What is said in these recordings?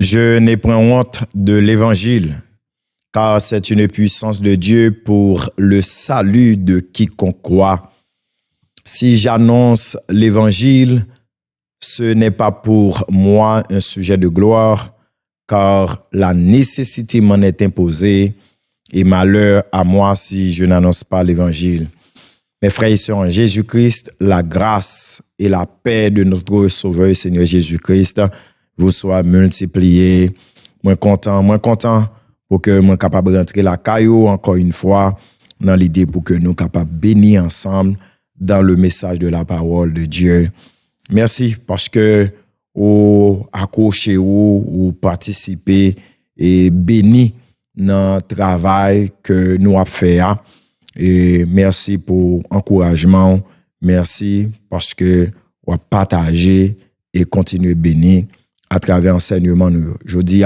Je n'ai point honte de l'évangile, car c'est une puissance de Dieu pour le salut de quiconque croit. Si j'annonce l'évangile, ce n'est pas pour moi un sujet de gloire, car la nécessité m'en est imposée, et malheur à moi si je n'annonce pas l'évangile. Mes frères et sœurs en Jésus-Christ, la grâce et la paix de notre Sauveur et Seigneur Jésus-Christ vous soient multipliées. Moi content pour que moi capable rentrer la caillou encore une fois dans l'idée pour que nous capables bénir ensemble dans le message de la parole de Dieu. Merci parce que vous accrochez ou participez et béni dans le travail que nous avons fait. Et merci pour l'encouragement. Merci parce que vous partagez et continuez béni à travers l'enseignement. Aujourd'hui,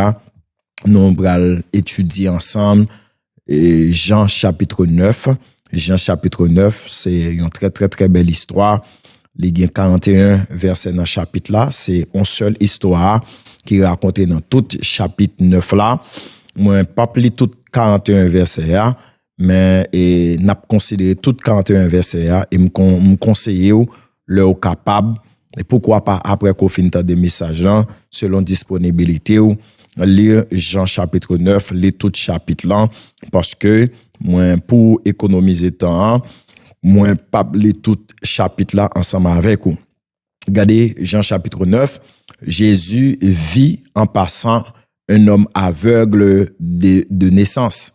nous allons étudier ensemble Jean chapitre 9. Jean chapitre 9, c'est une très belle histoire. Il y a 41 versets dans le chapitre là. C'est une seule histoire qui est racontée dans tout chapitre 9 là. Moi, pas plus tout 41 versets là. Mais n'a considéré tout 41 versets et me conseiller le capable et pourquoi pas après qu'on finisse des messages selon disponibilité lire Jean chapitre 9 lire tout chapitre là parce que moi pour économiser temps moi pas lire tout chapitre là ensemble avec vous. Regardez Jean chapitre 9, Jésus vit en passant un homme aveugle de naissance.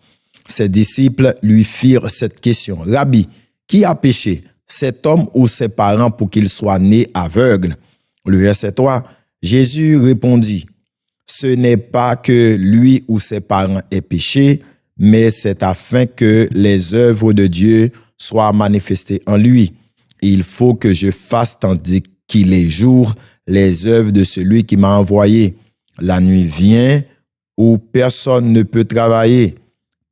Ses disciples lui firent cette question. Rabbi, qui a péché, cet homme ou ses parents pour qu'il soit né aveugle? Le verset 3, Jésus répondit, ce n'est pas que lui ou ses parents aient péché, mais c'est afin que les œuvres de Dieu soient manifestées en lui. Il faut que je fasse tandis qu'il est jour les œuvres de celui qui m'a envoyé. La nuit vient où personne ne peut travailler.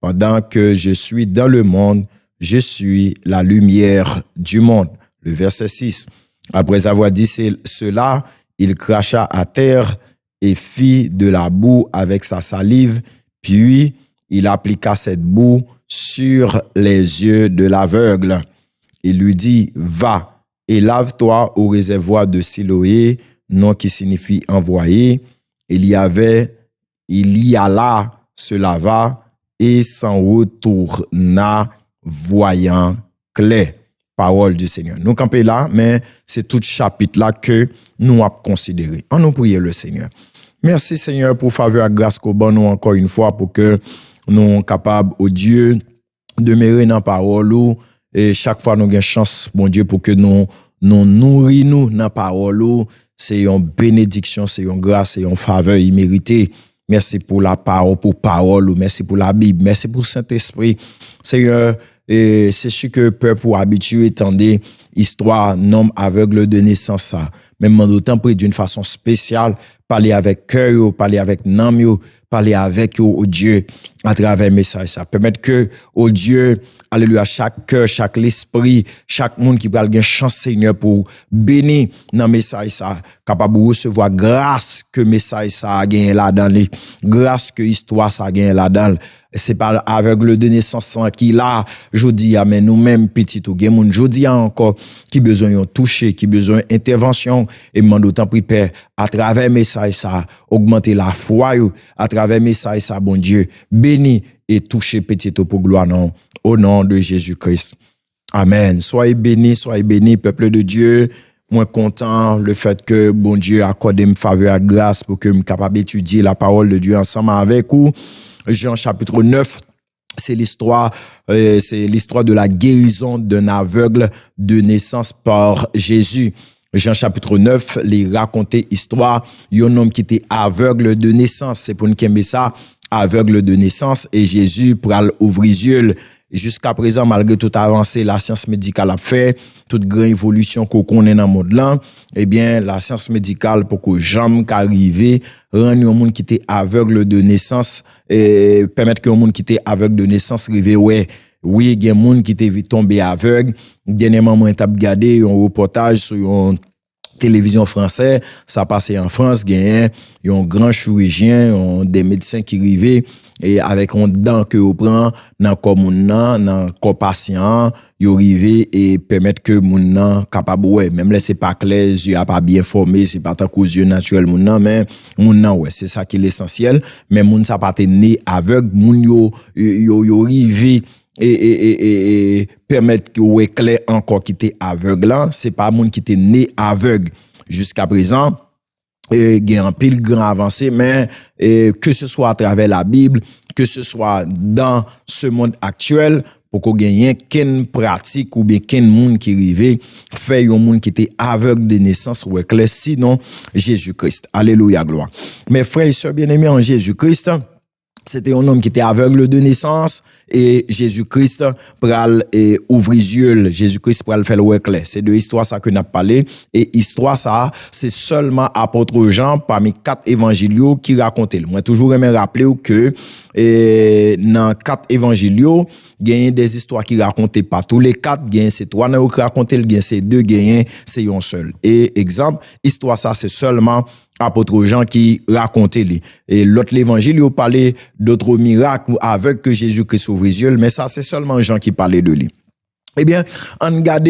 Pendant que je suis dans le monde, je suis la lumière du monde. Le verset 6. Après avoir dit cela, il cracha à terre et fit de la boue avec sa salive, puis il appliqua cette boue sur les yeux de l'aveugle. Il lui dit, va et lave-toi au réservoir de Siloé, nom qui signifie envoyé. Il y alla, se lava, et s'en retourna voyant clair. Parole du Seigneur. Nous campons là, mais c'est tout chapitre là que nous avons considéré. On nous prie le Seigneur. Merci Seigneur pour faveur et grâce qu'on nous encore une fois pour que nous soyons capables, au Dieu, de demeurer dans la parole et chaque fois nous avons une chance, mon Dieu, pour que nous nourrissons dans la parole. C'est une bénédiction, c'est une grâce, c'est une faveur imméritée. Merci pour la parole, merci pour la Bible, merci pour Saint-Esprit. Seigneur, c'est sûr que peuple habitué tendez histoire nom aveugle de naissance ça. Même d'autant pris d'une façon spéciale, parler avec cœur, parler avec nam, parler avec au Dieu à travers message ça. Permettre que au Dieu, alléluia, chaque cœur, chaque esprit, chaque monde qui va avoir chance Seigneur pour bénir dans message ça, capable de recevoir grâce que message ça a gagné là-dedans, grâce que histoire ça a gagné là-dedans. C'est pas aveugle de naissance qui là, jodi a mais nous-mêmes petit ou gen moun jodi encore qui besoin yon toucher, qui besoin intervention et demande autant pri Père à travers message ça, augmenter la foi yo, à travers message ça bon Dieu, béni et toucher petit pour gloire non au nom de Jésus-Christ. Amen. Soyez bénis peuple de Dieu. Moi content le fait que bon Dieu accorde me faveur et grâce pour que me capable d'étudier la parole de Dieu ensemble avec vous. Jean chapitre 9, c'est l'histoire de la guérison d'un aveugle de naissance par Jésus. Jean chapitre 9, il racontait histoire d'un homme qui était aveugle de naissance. C'est pour nous qui aime ça, aveugle de naissance, et Jésus pral ouvrir les yeux. Jusqu'à présent, malgré toute avancée, la science médicale a fait, toute grande évolution qu'on connaît dans le monde là, eh bien, la science médicale, pour que jamais qu'arriver, rendre un monde qui était aveugle de naissance, et permettre que un monde qui était aveugle de naissance, arrive, ouais, oui, il y a un monde qui était tombé aveugle. Dernièrement, moi, j'ai regardé un reportage sur télévision française, ça passait en France, il y a un grand chirurgien, des médecins qui arrivaient et avec un dent que vous prend dans corps moun nan, dans corps patient, yo arrivé et permettre que moun nan capable ouais, même là c'est pas clair, yeux a pas bien formé, c'est pas tant qu'aux yeux naturels moun nan, mais moun nan ouais, c'est ça qui est l'essentiel, mais moun ça pas né aveugle, moun yo arrivé et permettre que ouais clair encore qui était aveugle là, c'est pas moun qui était né aveugle jusqu'à présent. Et il y a un pile grand avancé, mais que ce soit à travers la Bible, que ce soit dans ce monde actuel, pour qu'on gagne qu'une pratique ou bien qu'un monde qui arrive, fait un monde qui était aveugle de naissance ou éclair, sinon Jésus-Christ. Alléluia, gloire. Mes frères et sœurs bien-aimés en Jésus-Christ, c'était un homme qui était aveugle de naissance et Jésus-Christ pral ouvrir les yeux, Jésus-Christ pral faire le clair. C'est de histoire ça que n'a parlé et histoire ça c'est seulement apôtre Jean parmi 4 évangiles qui racontent. Moi toujours aimé rappeler que dans 4 évangiles, il y a des histoires qui racontent pas tous les 4, il y a ces 3 qui racontent, il y a ces 2 c'est un seul. Et exemple, histoire ça c'est seulement apôtre Jean qui racontait lui. Et l'autre l'évangile, il parlait d'autres miracles avec que Jésus-Christ ouvre les yeux, mais ça c'est seulement Jean qui parlait de lui. Eh bien, on regarde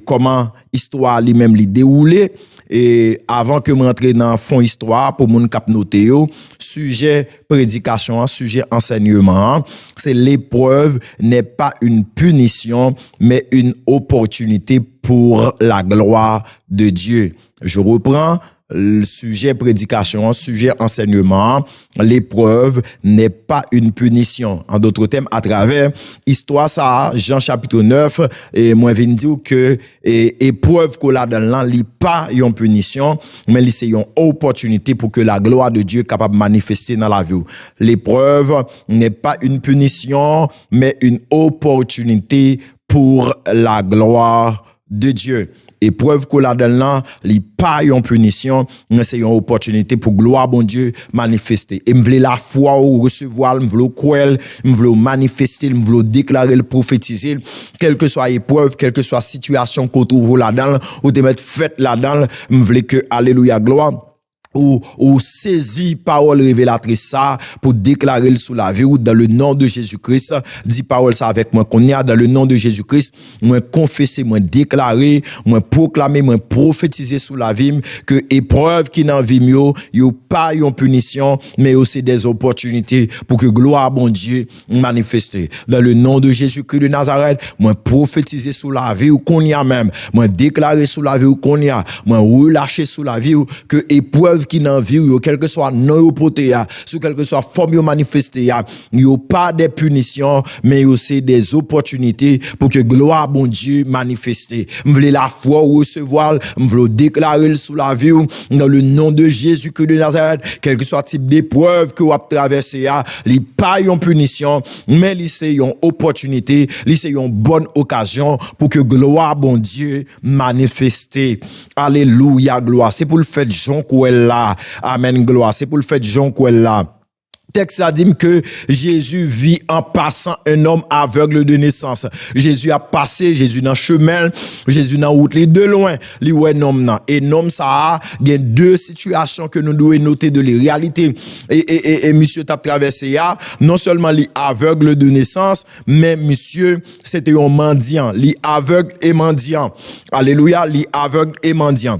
comment histoire lui-même lui déroulait. Et avant que m'entrer dans fond histoire pour moun k'ap noter yo, sujet prédication, sujet enseignement, c'est l'épreuve n'est pas une punition mais une opportunité pour la gloire de Dieu. Je reprends le sujet prédication, sujet enseignement, l'épreuve n'est pas une punition. En d'autres termes, à travers histoire ça, Jean chapitre 9, et moi viens dire que épreuve qu'on a dans l'an, li pas une punition, mais li c'est une opportunité pour que la gloire de Dieu capable de manifester dans la vie. L'épreuve n'est pas une punition, mais une opportunité pour la gloire de Dieu. Épreuve qu'on a dans l'an, li pas une punition, mais c'est une opportunité pour gloire bon Dieu manifester. Et m'vle la foi ou recevoir, m'vle croire, m'vle manifester, m'vle déclarer, le prophétiser, quelle que soit épreuve, quelle que soit situation qu'on trouve là-dedans, ou de mettre fête là-dedans, m'vle que alléluia gloire. Ou saisi parole révélatrice ça pour déclarer sous la vie ou dans le nom de Jésus-Christ, dit parole ça avec moi qu'on y a dans le nom de Jésus-Christ, moi confesser, moi déclarer, moi proclamer, moi prophétiser sous la vie que épreuve qui dans vie yo pas une punition mais aussi des opportunités pour que gloire bon Dieu manifeste. Dans le nom de Jésus-Christ de Nazareth, moi prophétiser sous la vie ou qu'on y a même, moi déclarer sous la vie ou qu'on y a, moi relâcher sous la vie que épreuve qui n'en vie ou quel que soit non porté sous quelle que soit forme yo manifesté yo pas des punitions mais aussi des opportunités pour que gloire bon Dieu manifeste. M'vle la foi ou recevoir, m'vle déclarer sous la vie dans le nom de Jésus-Christ de Nazareth, quel que soit type d'épreuve que vous avez traversé li pas une punition mais li c'est une opportunité, li c'est une bonne occasion pour que gloire bon Dieu manifeste. Alléluia gloire. C'est pour le fait Jean Kouel là. Amen, gloire. C'est pour le fait Jean Kouel là. Texte a dit que Jésus vit en passant un homme aveugle de naissance. Jésus a passé, Jésus dans chemin, Jésus dans route, de loin, li ouais homme nan. Et homme ça, il y a 2 situations que nous devons noter de la réalité. Et monsieur t'a traversé non seulement li aveugle de naissance, mais monsieur, c'était un mendiant, li aveugle et mendiant. Alléluia, li aveugle et mendiant.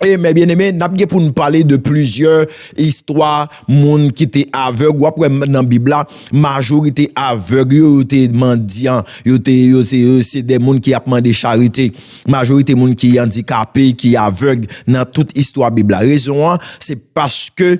Et mes bien-aimés, n'a pas pour nous parler de plusieurs histoires monde qui étaient aveugles ou après dans Bible là, majorité aveugle, yo étaient mendiants, c'est des monde qui a demandé charité, majorité monde qui handicapé, qui aveugle dans toute histoire Bible là. Raison c'est parce que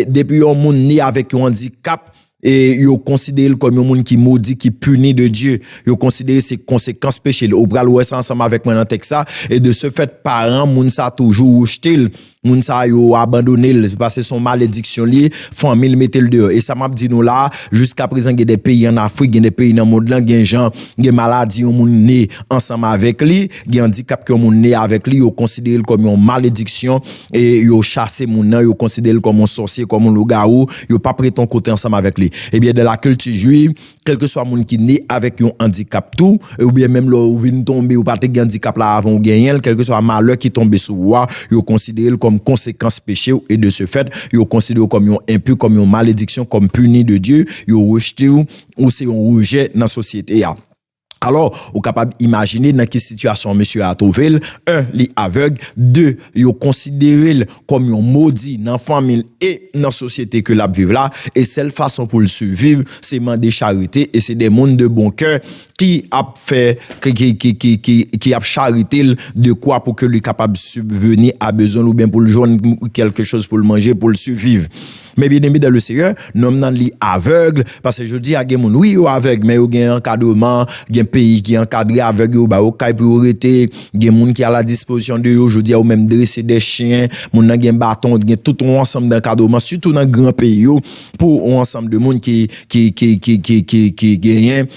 depuis un monde né avec un handicap et yo considère comme un monde qui maudit, qui punit de Dieu. Yo considère ses conséquences péché. Au bras l'ouest ensemble avec moi dans texte ça et de ce fait parents moun ça toujours rejeté. Moun sa yo abandonné parce que son malédiction li famille mettait le dehors et ça m'a dit nous là jusqu'à présent il y a des pays en Afrique, il y a des pays dans le monde là, il y a gens, il y a maladie on moun né ensemble avec lui, il y a handicap que moun né avec lui, yo considère comme une malédiction et yo chasser moun nan, yo considère comme un sorcier, comme un loup-garou, yo pas prêt ton côté ensemble avec lui. oui. Eh bien, dans la culture juive, quel que soit monde qui naît avec un handicap tout, ou bien même là, ou vient tomber, ou pas de handicap là avant ou gagner, quel que soit malheur qui tombe sur vous, vous considérez comme conséquence péché, et de ce fait, vous considérez comme un impur, comme une malédiction, comme puni de Dieu, vous rejetez ou c'est un rejet dans la société. Alors, vous capable d'imaginer dans quelle situation monsieur a trouvé. Un, li aveugle. Deux, vous considérez comme un maudit dans la famille et dans la société que la vivre là. Et seule façon pour le survivre, c'est demander charité. Et c'est des mondes de bon cœur qui a fait, qui a charité de quoi pour que lui capable de subvenir à besoin ou bien pour le joindre quelque chose pour le manger, pour le survivre. Mais bien aimé dans le Seigneur, nous n'en li aveugle parce que je dis à gen moun oui ou aveugle mais il y a un encadrement, il y a un pays qui encadré aveugle ou ba au kay priorité, il y a moun qui à la disposition de yo, je dis ou même dresser des chiens, moun nan gen bâton, gen tout un ensemble d'encadrement surtout dans grand pays yo pour un ensemble de monde qui gagne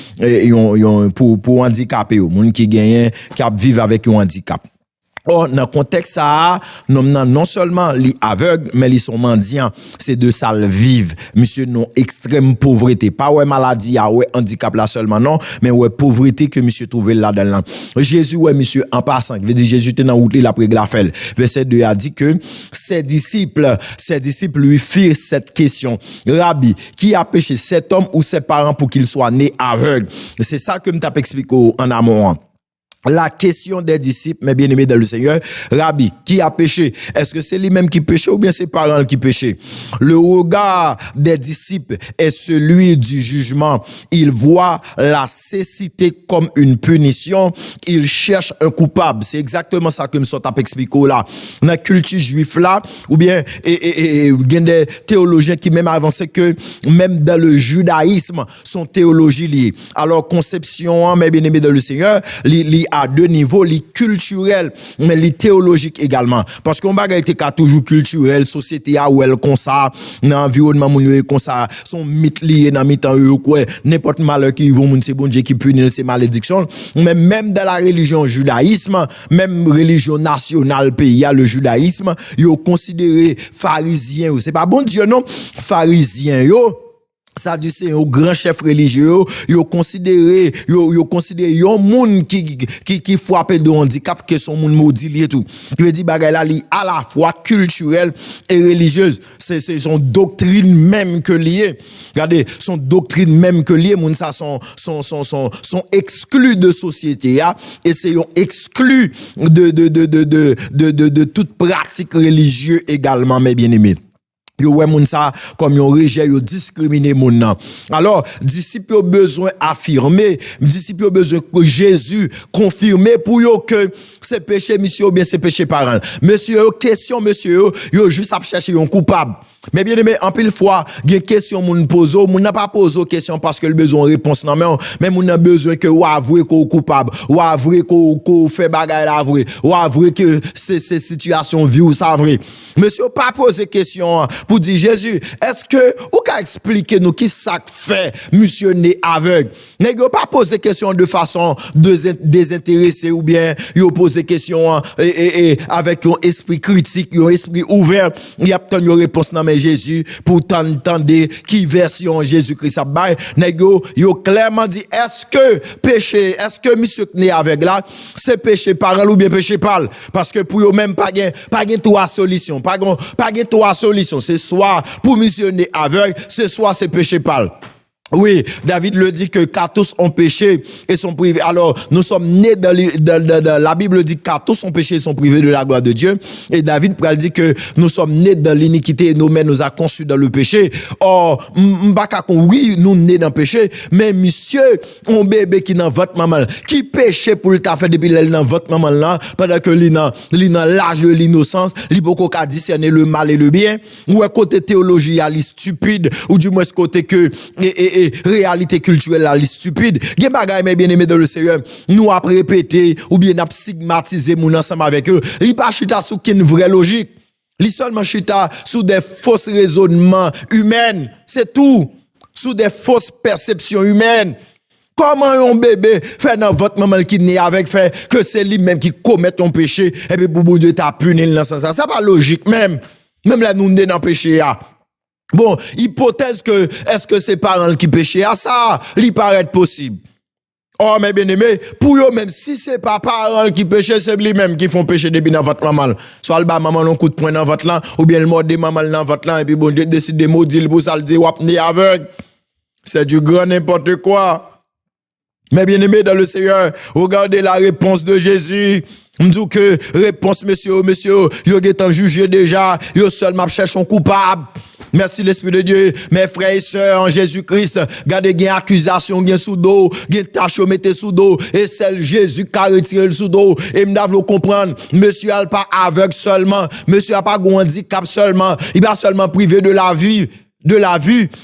pour handicapé yo, moun qui gagne qui vivre avec un handicap. Or, dans le contexte ça, non seulement les aveugles, mais ils sont mendiants. C'est de ça le vivre. Monsieur, non, extrême pauvreté. Pas ouais maladie, ouais handicap là seulement, non, mais ouais pauvreté que monsieur trouvé là-dedans. Jésus, ouais, monsieur, en passant, il veut dire Jésus était dans la route, il a pris la felle. Verset 2 a dit que ses disciples lui firent cette question. Rabbi, qui a péché, cet homme ou ses parents pour qu'il soit né aveugle? C'est ça que je t'ai expliqué en amont. La question des disciples, mes bien-aimés dans le Seigneur, Rabbi, qui a péché? Est-ce que c'est lui-même qui péché ou bien ses parents qui péché? Le regard des disciples est celui du jugement. Ils voient la cécité comme une punition. Ils cherchent un coupable. C'est exactement ça que me sont expliqué là. Dans la culture juive là, ou bien, il y a des théologiens qui même avançaient que même dans le judaïsme, son théologie liée. Alors, conception, mes bien-aimés dans le Seigneur, à deux niveaux, les culturels, mais les théologiques également. Parce qu'on va être toujours culturel, société a ou elle comme ça, dans l'environnement moun comme ça, son mythe lié dans mi-temps quoi, n'importe malheur qui vont moun c'est bon Dieu qui punit ces malédictions. Mais même dans la religion judaïsme, même religion nationale pays, le judaïsme, yo considéré pharisien, c'est pas bon Dieu non, pharisien yo. Ça dit c'est un grand chef religieux, yo considéré yon moun qui frappé de handicap que son moun maudit et tout. Je veux dire bagay la li à la fois culturelle et religieuse, c'est son doctrine même que lié. Regardez, son doctrine même que lié, moun ça sont exclus de société et c'est yon exclus de toute pratique religieuse également mes bien-aimés. Yo ouais moun ça comme yon rejet yo discriminer moun nan. Alors disciples ont besoin affirmer, disciples ont besoin que Jésus confirme pour yo que c'est péché monsieur ou bien c'est péché parent. Monsieur question monsieur yo juste à chercher un coupable. Mais bien aimé, en pile fois, il y a une question moun pose, moun n'a pas posé question parce que le besoin de réponse non mais moun a besoin que ou avouer qu'on coupable, ou avouer qu'on fait bagaille la vrai, ou avouer que c'est situation vie ou ça vrai. Monsieur pas poser question pour dire Jésus, est-ce que ou qu'a expliquer nous qui ça fait monsieur né aveugle? Nèg pas poser question de façon désintéressée ou bien yo poser question et avec un esprit critique, un esprit ouvert, il y a obtenu une réponse non Jésus pour t'entendre qui version Jésus-Christ a bail nèg yo clairement dit est-ce que monsieur né avec là c'est péché parent ou bien péché parle parce que pour eux même pas gain trois solutions pas gain trois solutions c'est soit pour monsieur né aveugle c'est soit c'est péché parle. Oui, David le dit que car tous ont péché et sont privés. Alors, nous sommes nés dans la Bible dit car tous ont péché et sont privés de la gloire de Dieu. Et David dit que nous sommes nés dans l'iniquité et nos mères nous a conçus dans le péché. Or, oui, nous nés dans le péché, mais monsieur, on bébé qui dans votre maman, qui péché pour le t'a fait depuis l'elle dans votre maman là, pendant que l'ina l'âge de l'innocence, l'hypoco a discerné le mal et le bien, ou à côté théologie, à stupide, ou du moins ce côté que, réalité culturelle là stupide gen bagay mais bien aimé dans le Seigneur nous a répété ou bien n'a stigmatisé moun ensemble avec eux li pas chita sous une vraie logique li seulement chita sous des fausses raisonnements humains c'est tout sous des fausses perceptions humaines. Comment un bébé fait dans votre maman qui naît avec fait que c'est lui-même qui commet un péché et puis pour Dieu t'a puni dans ce sens ça pas logique même là nous né dans péché là. Bon, hypothèse que, est-ce que c'est parents qui péché à ça? Il paraît possible. Oh, mais bien aimé, pour eux, même si c'est pas parents qui péché, c'est lui-même qui font péché depuis dans votre maman. Soit le bas maman un coup de poing dans votre lan, ou bien le mort de maman dans votre lan, et puis bon Dieu décide de maudire pour ça, le dire, wap ni aveugle. C'est du grand n'importe quoi. Mais bien aimé dans le Seigneur, regardez la réponse de Jésus. M'dou que réponse, monsieur, yo getan jugé déjà, yo seulement cherche un coupable. Merci l'Esprit de Dieu, mes frères et sœurs en Jésus-Christ, gardez gen accusation, gen sous dos, gen tâche mettez sous dos, et c'est Jésus qui a retiré le sous dos, et m'dave le comprendre, monsieur a pas aveugle seulement, monsieur a pas un handicap seulement, il va seulement privé de la vie,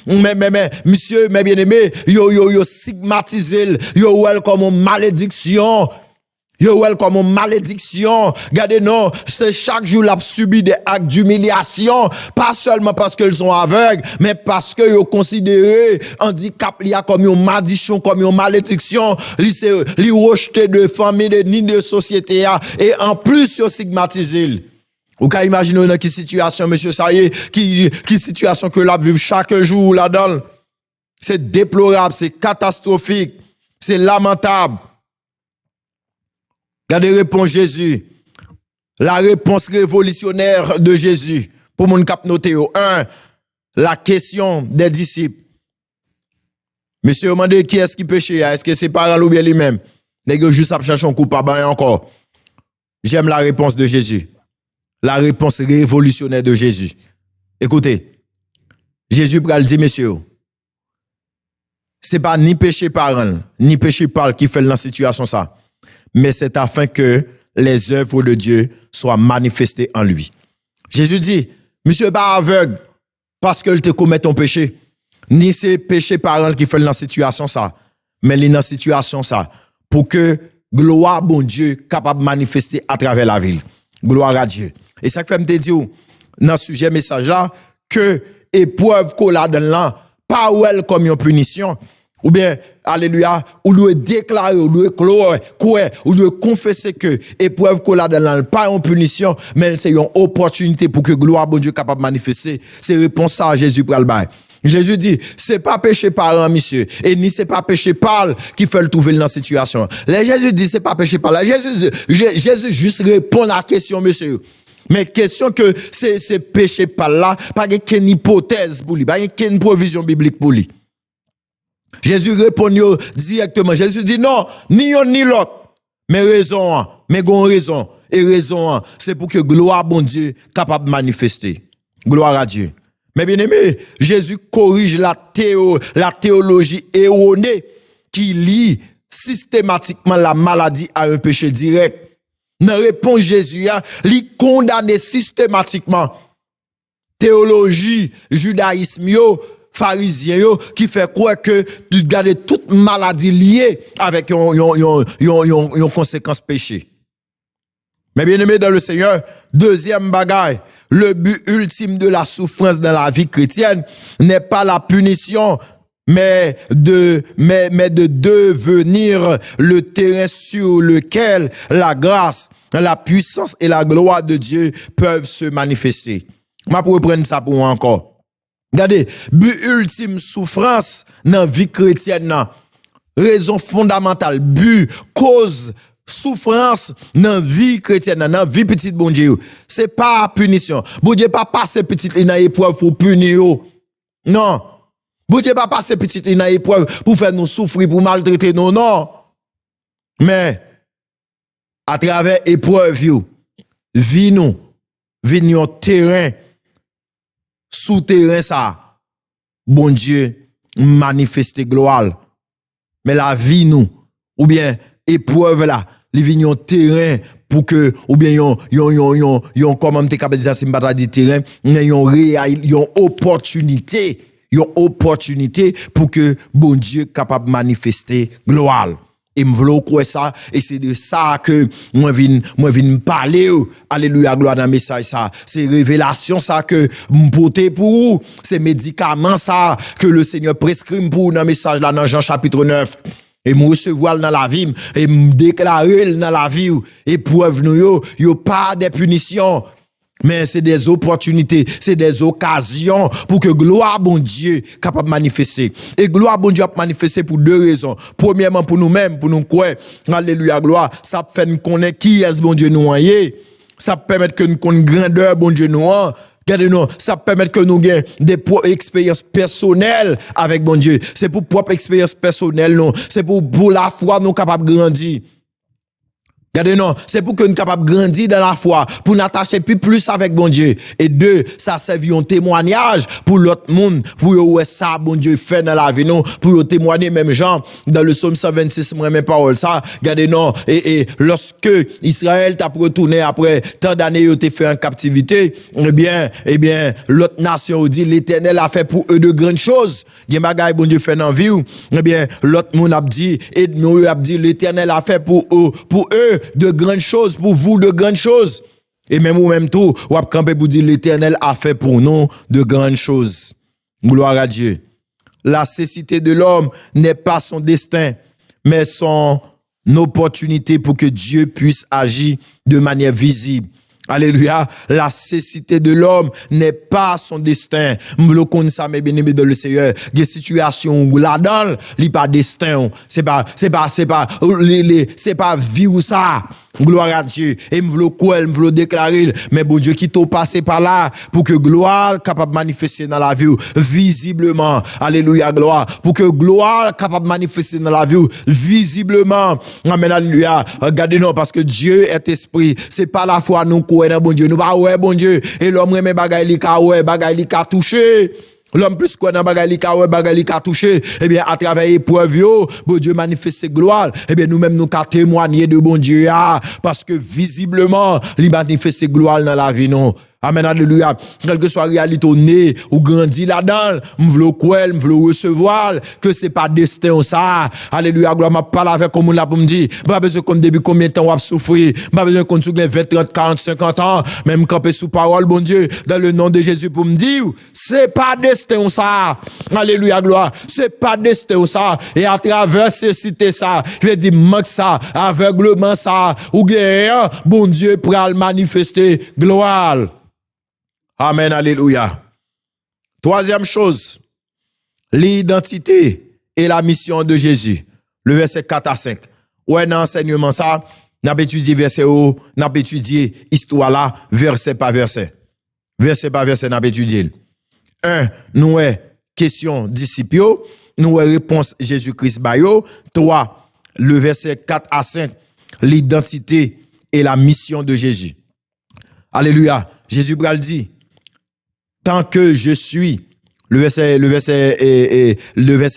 mais, monsieur, mes bien-aimés, yo stigmatisé, yo well comme une malédiction. Yo, comme une malédiction. Regardez, non, c'est chaque jour l'a subi des actes d'humiliation, pas seulement parce qu'ils sont aveugles, mais parce que yo considéré handicap il y a comme une malédiction, comme une malédiction, li rejeté de famille, ni de société, et en plus yo stigmatisé. Ou qu'à imaginer dans quelle situation, monsieur, ça y est, qui situation que l'on vit chaque jour là-dedans. C'est déplorable, c'est catastrophique, c'est lamentable. Regardez réponse Jésus. La réponse révolutionnaire de Jésus. Pour mon cap noté. 1. La question des disciples. Monsieur, demandez qui est-ce qui péché? Est-ce que c'est parents ou bien lui-même? N'est-ce juste à chercher un coupable encore? J'aime la réponse de Jésus. La réponse révolutionnaire de Jésus. Écoutez. Jésus pral dit, monsieur, c'est pas ni péché parent, ni péché parle qui fait dans la situation ça. Mais c'est afin que les œuvres de Dieu soient manifestées en lui. Jésus dit, monsieur pas aveugle parce qu'il te commet ton péché, ni c'est péché parent qui fait dans la situation ça, mais dans la situation ça, pour que gloire bon Dieu capable de manifester à travers la ville. Gloire à Dieu. Et ça fait me dire dans ce sujet message là que épreuve qu'on a dans là, pas elle comme une punition. Ou bien, alléluia, ou doit déclarer, ou doit clore, ou doit confesser que épreuve qu'on a dans l'an, pas une punition, mais c'est une opportunité pour que gloire bon Dieu capable de manifester. C'est réponse à Jésus pour le bail. Jésus dit, c'est pas péché par un monsieur, et ni c'est pas péché par qui fait le trouver dans la situation. Là, Jésus dit, c'est pas péché par là. Jésus juste répond à la question, monsieur. Mais question que c'est péché par là, pas qu'une hypothèse pour lui, pas qu'une provision biblique pour lui. Jésus répond directement. Jésus dit non, ni un ni l'autre. Mais raison, mais gon raison. Et raison, c'est pour que gloire bon Dieu capable de manifester. Gloire à Dieu. Mais bien aimé, Jésus corrige la théologie erronée qui lie systématiquement la maladie à un péché direct. Dans réponse Jésus, il condamne systématiquement théologie, judaïsme, pharisien qui fait quoi que tu gardes toute maladie liée avec une conséquence péché. Mais bien aimé dans le Seigneur, deuxième bagaille, le but ultime de la souffrance dans la vie chrétienne n'est pas la punition, mais de devenir le terrain sur lequel la grâce, la puissance et la gloire de Dieu peuvent se manifester. Je pourrais prendre ça pour moi encore. Regardez, but ultime souffrance dans la vie chrétienne, raison fondamentale, but, cause, souffrance dans la vie chrétienne, dans la vie petite bon Dieu. C'est pas punition. Bon Dieu pas passer petite dans épreuve pour punir. Non. Bon Dieu pas passer petite dans épreuve pour faire nous souffrir, pour maltraiter nous, non. Mais, à travers épreuve, vie nous terrain, souterrain ça, bon Dieu, manifeste gloire. Mais la vie nous, ou bien épreuve là, les vignes terrain pour que, ou bien yon comment t'es capable de dire, c'est pas dit terrain, yon opportunité pour que bon Dieu capable de manifester gloire. Et m'vlo quoi ça, et c'est de ça que moi vinn parler, alléluia, gloire dans message ça. C'est révélation ça que m'porter pour vous, c'est médicament ça que le Seigneur prescrit pour dans message là dans Jean chapitre 9. Et me recevoir dans la vie, et me déclarer dans la vie, épreuve nous yo pas des punitions. Mais c'est des opportunités, c'est des occasions pour que gloire bon Dieu capable de manifester. Et gloire bon Dieu a manifesté pour deux raisons. Premièrement pour nous-mêmes, pour nous croire. Alléluia, gloire. Ça fait nous connaître qui est bon Dieu nous est. Ça permet que nous connaissions grandeur bon Dieu nous. Regardez-nous, ça permet que nous ayons des expériences personnelles avec bon Dieu. C'est pour propre expérience personnelle, non. C'est pour la foi nous capables de grandir. Regardez, non, c'est pour que nous soyons capables de grandir dans la foi, pour nous attacher plus avec bon Dieu. Et deux, ça servi un témoignage pour l'autre monde, pour voir ça, bon Dieu fait dans la vie, non, pour témoigner même gens, dans le psaume 126, moi, mes paroles, ça, regardez, non, et lorsque Israël t'a retourné après tant d'années, il été fait en captivité, eh bien, l'autre nation dit, l'Éternel a fait pour eux de grandes choses. Gen bagay, bon Dieu fait dans la vie, eh bien, l'autre monde a dit, et nous a dit, l'Éternel a fait pour eux, de grandes choses, pour vous de grandes choses. Et même ou même tout, ou ap camper pour dire l'Éternel a fait pour nous de grandes choses. Gloire à Dieu. La cécité de l'homme n'est pas son destin, mais son opportunité pour que Dieu puisse agir de manière visible. Alléluia. La cécité de l'homme n'est pas son destin. M'vle connait ça, mes bien-aimés dans le Seigneur. Des situations où là-dedans, li pas destin. C'est pas vie ou ça. Gloire à Dieu. Et m'vle quoi, m'vle déclarer. Mais bon Dieu, qui t'a passé par là, pour que gloire capable de manifester dans la vie, visiblement. Alléluia, gloire. Pour que gloire capable de manifester dans la vie, visiblement. Amen, alléluia. Regardez-nous, parce que Dieu est esprit. C'est pas la foi, nous, dans bon Dieu. Nous pas ouais bon Dieu. Et l'homme remet bagay li ka ouais, bagay li ka touché. L'homme plus quoi dans bagay li ka ouais, bagay li ka touché. Eh bien à travers épreuve yo, bon Dieu manifeste ses gloires. Eh bien nous-mêmes nous ka témoigner de bon Dieu parce que visiblement, il manifeste ses gloires dans la vie non. Amen, alléluia. Quelle que soit la réalité ou né, ou grandi là-dedans, m'vlo quoi, m'vlo recevoir, que c'est pas destin ça. Alléluia, gloire, m'a parlé avec comme on l'a pour me dire, pas besoin qu'on début combien de temps on va souffrir, pas besoin qu'on sous 20, 30, 40, 50 ans, même camper sous parole, bon Dieu, dans le nom de Jésus pour me dire, c'est pas destin ça. Alléluia, gloire, c'est pas destin ça. Et à travers ces cités ça, je vais dire, manque ça, aveuglement ça, ou bien, bon Dieu, pour le manifester, gloire. Amen, alléluia. Troisième chose, l'identité et la mission de Jésus. Le verset 4 à 5. Ouais, dans l'enseignement ça, n'a pas étudié verset haut, n'a pas étudié histoire là, verset par verset. Verset par verset, n'a pas étudié. 1, nous est question disciples, nous est réponse Jésus-Christ bayo. 3, le verset 4 à 5, l'identité et la mission de Jésus. Alléluia. Jésus bral dit, tant que je suis, le verset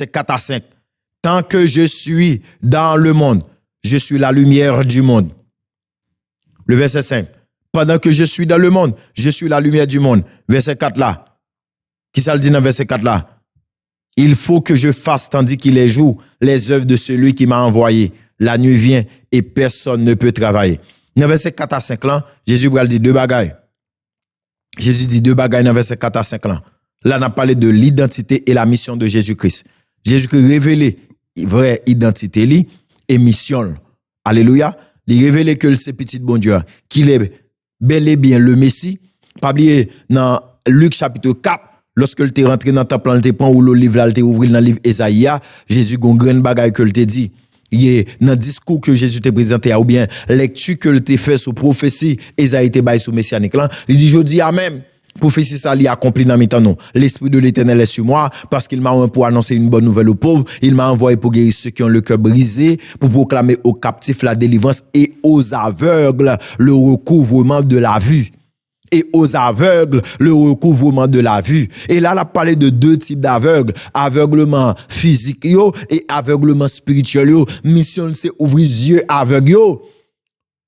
4 à 5, tant que je suis dans le monde, je suis la lumière du monde. Le verset 5, pendant que je suis dans le monde, je suis la lumière du monde. Verset 4 là, qui ça le dit dans verset 4 là? Il faut que je fasse, tandis qu'il est jour, les œuvres de celui qui m'a envoyé. La nuit vient et personne ne peut travailler. Dans verset 4 à 5 là, Jésus va dire deux bagailles. Jésus dit deux bagailles dans verset 4 à 5 là. Là, on a parlé de l'identité et la mission de Jésus-Christ. Jésus-Christ révélé vraie identité li et mission. Alléluia. Il révélé que c'est petit bon Dieu, qu'il est bel et bien le Messie. Pas oublier dans Luc chapitre 4, lorsque il est rentré dans le temple, il prend ou le livre là, il ouvert dans le livre Ésaïe, Jésus gon grand bagaille que il te dit. Il est dans le discours que Jésus t'a présenté, ou bien lecture que il t'a fait sur prophétie, Ésaïe t'a baillé sur messianique là, il dit, je dis amen. Prophétie ça l'y accompli dans mes temps non. L'esprit de l'Éternel est sur moi parce qu'il m'a envoyé pour annoncer une bonne nouvelle aux pauvres, il m'a envoyé pour guérir ceux qui ont le cœur brisé, pour proclamer aux captifs la délivrance et aux aveugles le recouvrement de la vue. Et aux aveugles, le recouvrement de la vue. Et là, on a parlé de deux types d'aveugles. Aveuglement physique yo et aveuglement spirituel yo. Mission, c'est ouvrir les yeux aveugles yo.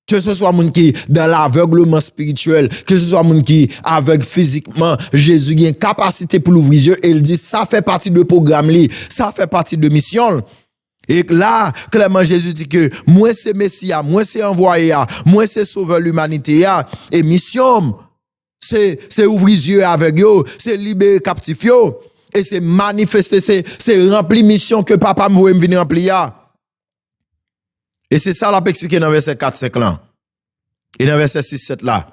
Que ce soit moun qui dans l'aveuglement spirituel, que ce soit moun qui aveugle physiquement, Jésus a une capacité pour l'ouvrir les yeux et il dit, ça fait partie de programme li, ça fait partie de mission. Et là, clairement, Jésus dit que moi c'est Messia, moi c'est envoyé, moi c'est sauveur l'humanité, et mission, c'est ouvrir les yeux avec eux, c'est libérer captif yo, et c'est manifester, c'est remplir mission que papa me veut venir remplir. Et c'est ça l'a expliqué dans verset 4, 5 là. Et dans verset 6, 7 là.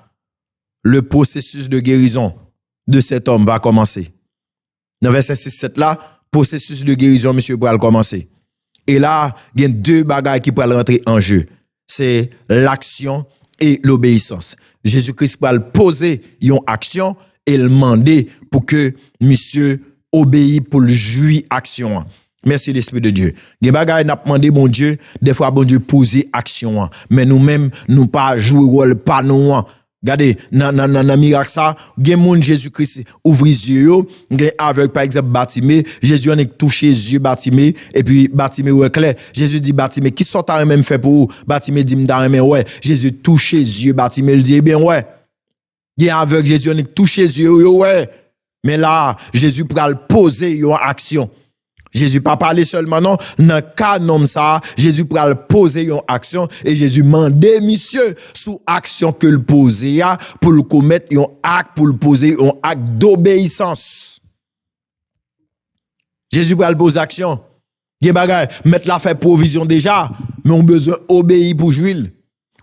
le processus de guérison de cet homme va commencer. Dans verset 6-7 là, processus de guérison, monsieur, va commencer. Et là, il y a deux bagages qui peuvent rentrer en jeu. C'est l'action et l'obéissance. Jésus-Christ va poser une action et le demander pour que monsieur obéisse pour le jouir action. Merci l'Esprit de Dieu. Des bagages n'a demandé bon Dieu, des fois bon Dieu poser action, mais nous-mêmes nous pas jouer rôle pas nous. Regardez, dans miracle ça, gen moun Jésus-Christ ouvre les yeux, gen avec par exemple Bartimée, Jésus en est touché les yeux Bartimée et puis Bartimée ouais clair. Jésus dit Bartimée, qui sont ta même fait pour vous? Bartimée dit m'da même ouais. Jésus touché les yeux Bartimée, il dit eh bien ouais. Gen avec Jésus en est touché les yeux ouais. Mais là, Jésus pral poser une action. Jésus pas parler seulement non, dans cas comme ça, Jésus pral poser une action et Jésus mandé monsieur sous action que le poser pour le commettre un acte pour le poser un acte d'obéissance. Jésus pral poser action. Gen bagay mettre la fait provision déjà, mais on besoin obéir pour jouir.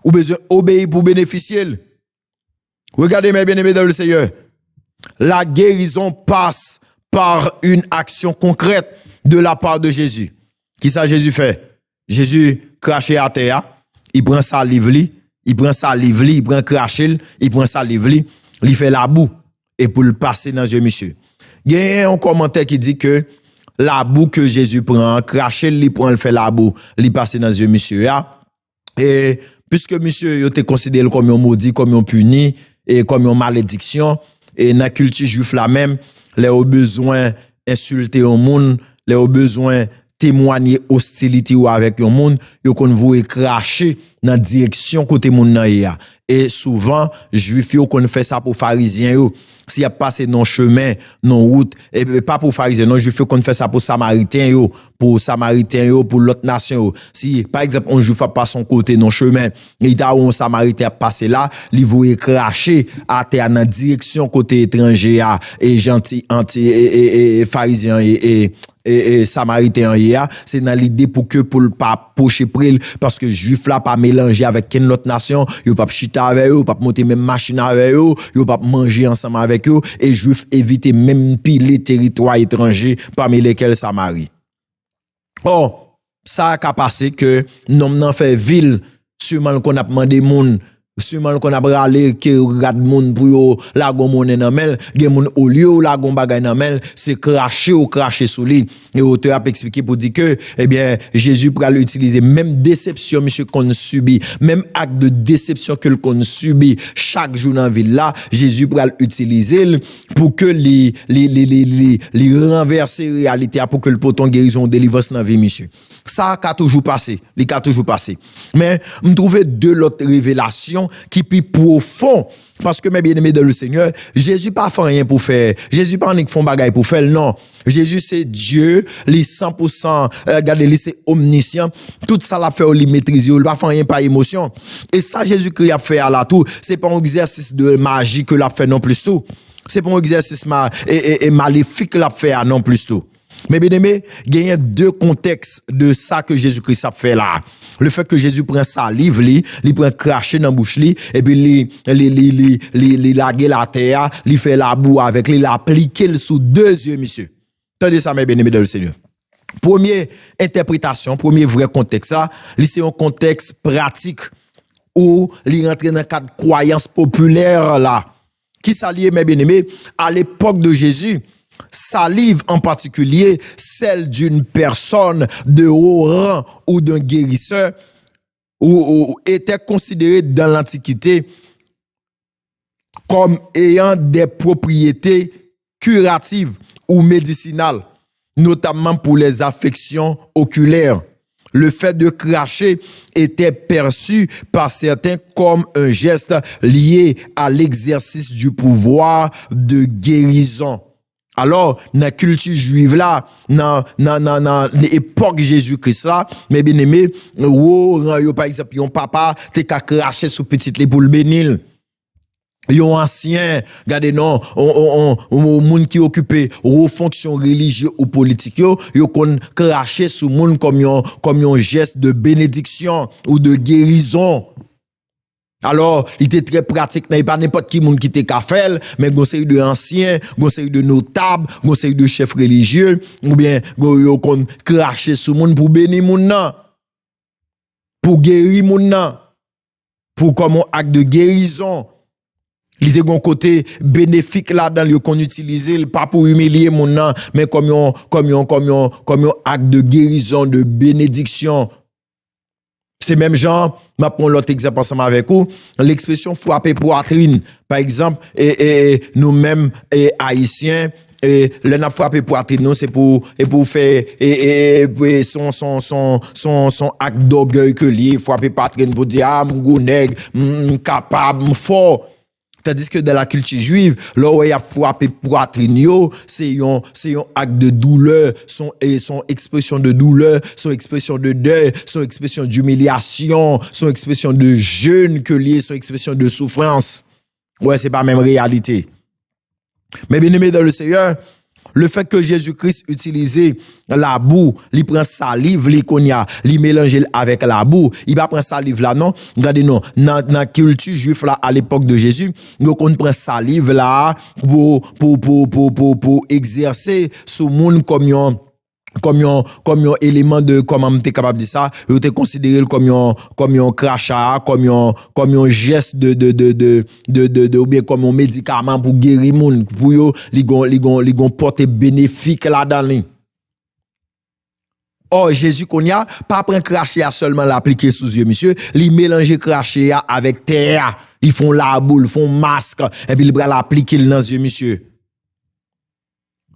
Ou besoin obéir pour bénéficier. Regardez mes bien-aimés dans le Seigneur. La guérison passe par une action concrète de la part de Jésus. Qui ça Jésus fait? Jésus crache à terre, il prend sa livre, il prend cracher, il prend sa livre, il fait la boue et pour le passer dans yeux monsieur. Il y a un commentaire qui dit que la boue que Jésus prend, cracher, il prend, il fait la boue, il passe dans yeux monsieur. Et puisque monsieur était considéré comme un maudit, comme un puni et comme une malédiction, et dans la culture juive la même, les ont besoin insulter au monde, les ont besoin témoigner hostilité ou avec un monde, yo kon voué cracher dans direction côté monde nan ya. Et souvent juif yo kon fait ça pour pharisiens yo. Si a passé non chemin, non route, et pas pour pharisiens, non juif yo kon fait ça pour samaritains yo, pour l'autre nation yo. Si par exemple on juif a pas son côté non chemin, il ta un samaritain passé là, li voué cracher à terre dans direction côté étranger et gentil anti et pharisiens et samaritain c'est dans l'idée pour le pas pocher près parce que juif là pas mélanger avec quelle autre nation, yo pas chita avec eux, pas monter même machine avec eux, yo pas manger ensemble avec eux et juif éviter même piler territoire étranger parmi lesquels Samarie. Oh, ça a passé que nom nan fait ville sûrement qu'on a demandé monde sûrement qu'on a bralé que regarde moun pour yo la gon monnaie nan mel gen moun au lieu la gon bagay nan mel c'est cracher sous lui et auteur a expliqué pour dire que eh bien Jésus pral utiliser même déception monsieur qu'on subit même acte de déception que qu'on subit chaque jour dans ville là Jésus pral utiliser pour que les renverser réalité pour que le poton guérison délivrance dans vie monsieur ça a toujours passé mais me trouver deux autres révélations qui plus profond parce que mes bien-aimés dans le Seigneur Jésus pas fait rien pour faire Jésus pas font bagaille pour faire non Jésus c'est Dieu les 100% regardez lui c'est omniscient tout ça l'a fait il maîtrise il pas fait rien par émotion et ça Jésus-Christ a fait à la tout c'est pas un exercice de magie que l'a fait non plus tout c'est pas un exercice maléfique l'a fait non plus tout. Mais bien aimé, il y a deux contextes de ça que Jésus-Christ a fait là. Le fait que Jésus prend sa livre, il prend cracher dans bouche et puis il lague la terre, il fait la boue avec il applique sous deux yeux monsieur. Attendez ça mes bien-aimés dans le Seigneur. Première interprétation, premier vrai contexte ça, c'est un contexte pratique où il rentre dans cadre croyance populaire là. Qui s'allie mes bien-aimés à l'époque de Jésus. Salive en particulier, celle d'une personne de haut rang ou d'un guérisseur, ou était considérée dans l'Antiquité comme ayant des propriétés curatives ou médicinales, notamment pour les affections oculaires. Le fait de cracher était perçu par certains comme un geste lié à l'exercice du pouvoir de guérison. Alors, dans la culture juive là, dans l'époque Jésus-Christ là, mes bien-aimés, par exemple, yon papa, te ka craché sous petite li pour le bénil. Yon ancien, regardez non, on moun qui occupé aux fonctions religieuses ou politiques yo kon craché sous moun comme yon geste de bénédiction ou de guérison. Alors, il était très pratique, n'est pas n'importe qui monde qui était qu'à faire, mais conseil de anciens, conseil de notables, conseil de chefs religieux, ou bien, qu'on cracher sur monde pour bénir monde nan, pour guérir monde nan, pour comme un acte de guérison. Il était un côté bénéfique là-dedans, qu'on utilisait, pas pour humilier mon nom, mais comme un acte de guérison, de bénédiction. C'est même genre, je prends l'autre exemple ensemble avec vous, l'expression frapper poitrine. Par exemple, nous-mêmes, haïtiens, le n'a frappé poitrine, nous, c'est pour faire, son acte d'orgueil que lié, frapper poitrine pour dire, ah, mon nègre, capable, fort. Tandis que dans la culture juive, là où il y a frappé poitrine, c'est un acte de douleur, son expression de douleur, son expression de deuil, son expression d'humiliation, son expression de jeûne que lié, son expression de souffrance. Ouais, c'est pas la même réalité. Mais bien aimé dans le Seigneur, le fait que Jésus-Christ utilisait la boue, il prend salive, il mélange avec la boue, il va prendre salive là, non? Regardez, non, dans la culture juive là, à l'époque de Jésus, donc on prend salive là, pour exercer ce monde comme un élément de, comment m'était capable de dire ça, il était considéré comme un crachat, comme un geste ou bien comme un médicament pour guérir monde, pour yo, li gon porte bénéfique là-dedans. Or, Jésus qu'on y a, pas prendre crachat seulement l'appliquer sous yeux, monsieur, li mélanger crachat avec terre, ils font la boule, ils font masque, et puis ils va l'appliquer dans les yeux, monsieur.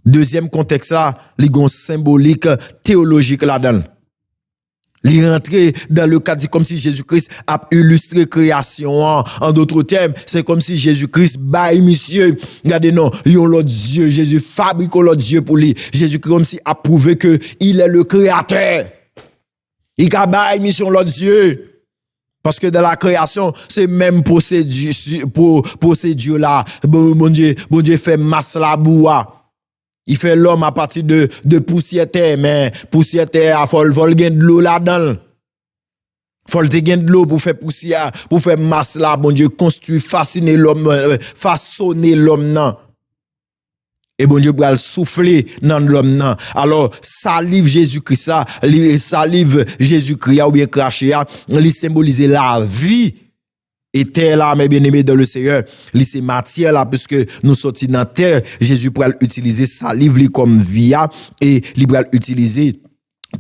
Deuxième contexte là, les gon symbolique théologique là-dedans. Les rentrer dans le cadre comme si Jésus-Christ a illustré création. En d'autres termes, c'est comme si Jésus-Christ baille monsieur. Regardez non, yon l'autre Dieu, Jésus fabrique l'autre Dieu pour lui. Jésus-Christ comme si a prouvé que il est le créateur. Il a baille mission l'autre Dieu. Parce que dans la création, c'est même procédure là. Bon Dieu fait masse la boua. Il fait l'homme à partir de poussière terre, mais poussière terre, faut gagner de l'eau là-dedans. Faut gagner de l'eau pour faire poussière, pour faire masse là, bon Dieu, construire, façonner l'homme, non. Et bon Dieu, pour le souffler dans l'homme, non. Alors, salive Jésus-Christ, ça, salive Jésus-Christ, ou bien craché, il symbolise la vie. Et terre là, mes bien-aimés dans le Seigneur, c'est matière là, puisque nous sortis dans terre, Jésus pourra utiliser salive comme via, et il pourra utiliser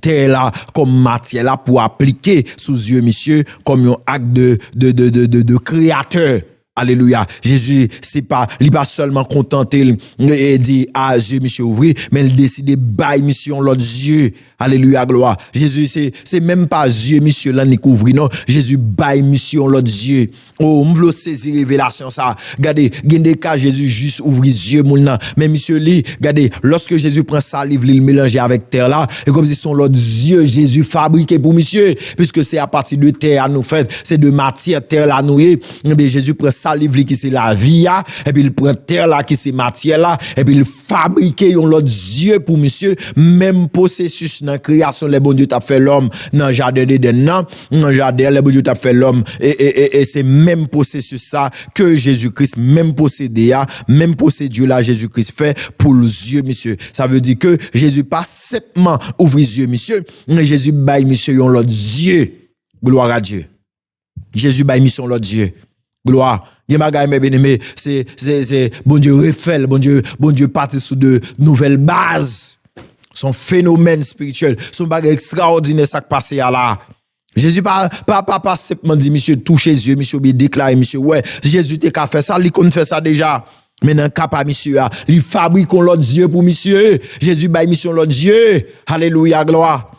terre là comme matière là pour appliquer sous yeux, monsieur, comme un acte de créateur. Alléluia. Jésus, il pas seulement contenté et dit, ah, Dieu, monsieur, ouvri, mais il décide de bailler mission l'autre Dieu. Alléluia, gloire. Jésus, c'est même pas Dieu, monsieur, là, ni couvri, non. Jésus baille mission l'autre Dieu. Oh, on veut saisir révélation, ça. Regardez, des cas, Jésus juste ouvre Dieu, mon nan. Mais monsieur, regardez, lorsque Jésus prend salive, il mélange avec terre là, et comme si son l'autre Dieu, Jésus fabriqué pour monsieur, puisque c'est à partir de terre à nous fait, c'est de matière, terre là, nous, et bien, Jésus prend salive qui c'est la vie, et puis il prend terre là, qui c'est matière là, et puis il fabrique l'autre Dieu pour monsieur, même processus dans la création, les bon Dieu t'a fait l'homme, dans le jardin d'Éden, dans le jardin, les bon Dieu t'a fait l'homme, et c'est même processus ça que Jésus-Christ, même procédé, même procédure là, Jésus-Christ fait pour les yeux, monsieur. Ça veut dire que Jésus pas simplement ouvre les yeux, monsieur, mais Jésus baille, monsieur, l'autre Dieu. Gloire à Dieu. Jésus baille, mission, l'autre Dieu. Gloire. Bien bagay mes bien-aimés, c'est bon Dieu refait, bon Dieu parti sous de nouvelles bases. Son phénomène spirituel, son bagay extraordinaire ça qui passe là. Jésus pas simplement dit monsieur touchez Dieu, monsieur bien déclaré monsieur ouais, Jésus t'es qu'à faire ça, il connaît faire ça déjà. Maintenant capable monsieur il fabrique l'autre Dieu pour monsieur. Jésus baille mission l'autre Dieu. Alléluia, gloire.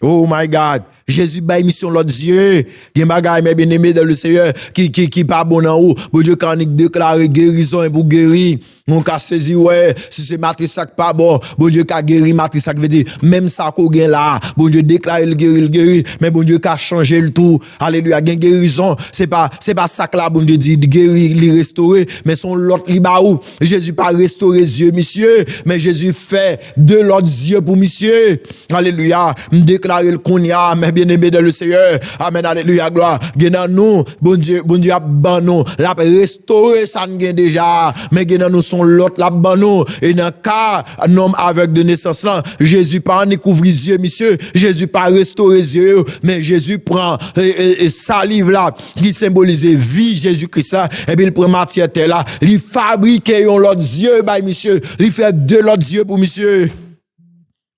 Oh my God. Jésus baille mission l'autre Dieu. Gen bagay mes bien-aimés dans le Seigneur qui pas bon en haut. Bon Dieu quand il déclare guérison et pour guérir. On ka saisi ouais, si c'est matrice ça pas bon, bon Dieu ka guéri matrice ça veut dire même ça qu'on gagne là, bon Dieu déclare le guéri, mais bon Dieu ka changer le tout. Alléluia, gain guérison, c'est pas ça que là bon Dieu dit guérir, li restaurer, mais son l'autre li ba ou. Jésus pas restaurer Dieu monsieur, mais Jésus fait de l'autre Dieu pour monsieur. Alléluia, me déclarer le konya, mais bien-aimé dans le Seigneur. Amen, alléluia, gloire. Gen nous, bon Dieu a ban nous, la restaurer ça nous déjà, mais gen nous son l'autre la ban nous. Et dans cas un homme aveugle de naissance là, Jésus pas découvrir yeux, monsieur, Jésus pas restaurer yeux, mais Jésus prend et salive là qui symbolise vie Jésus-Christ là, et puis il prend matière terre là, il fabrique un l'autre yeux by monsieur, il fait deux l'autre yeux pour monsieur.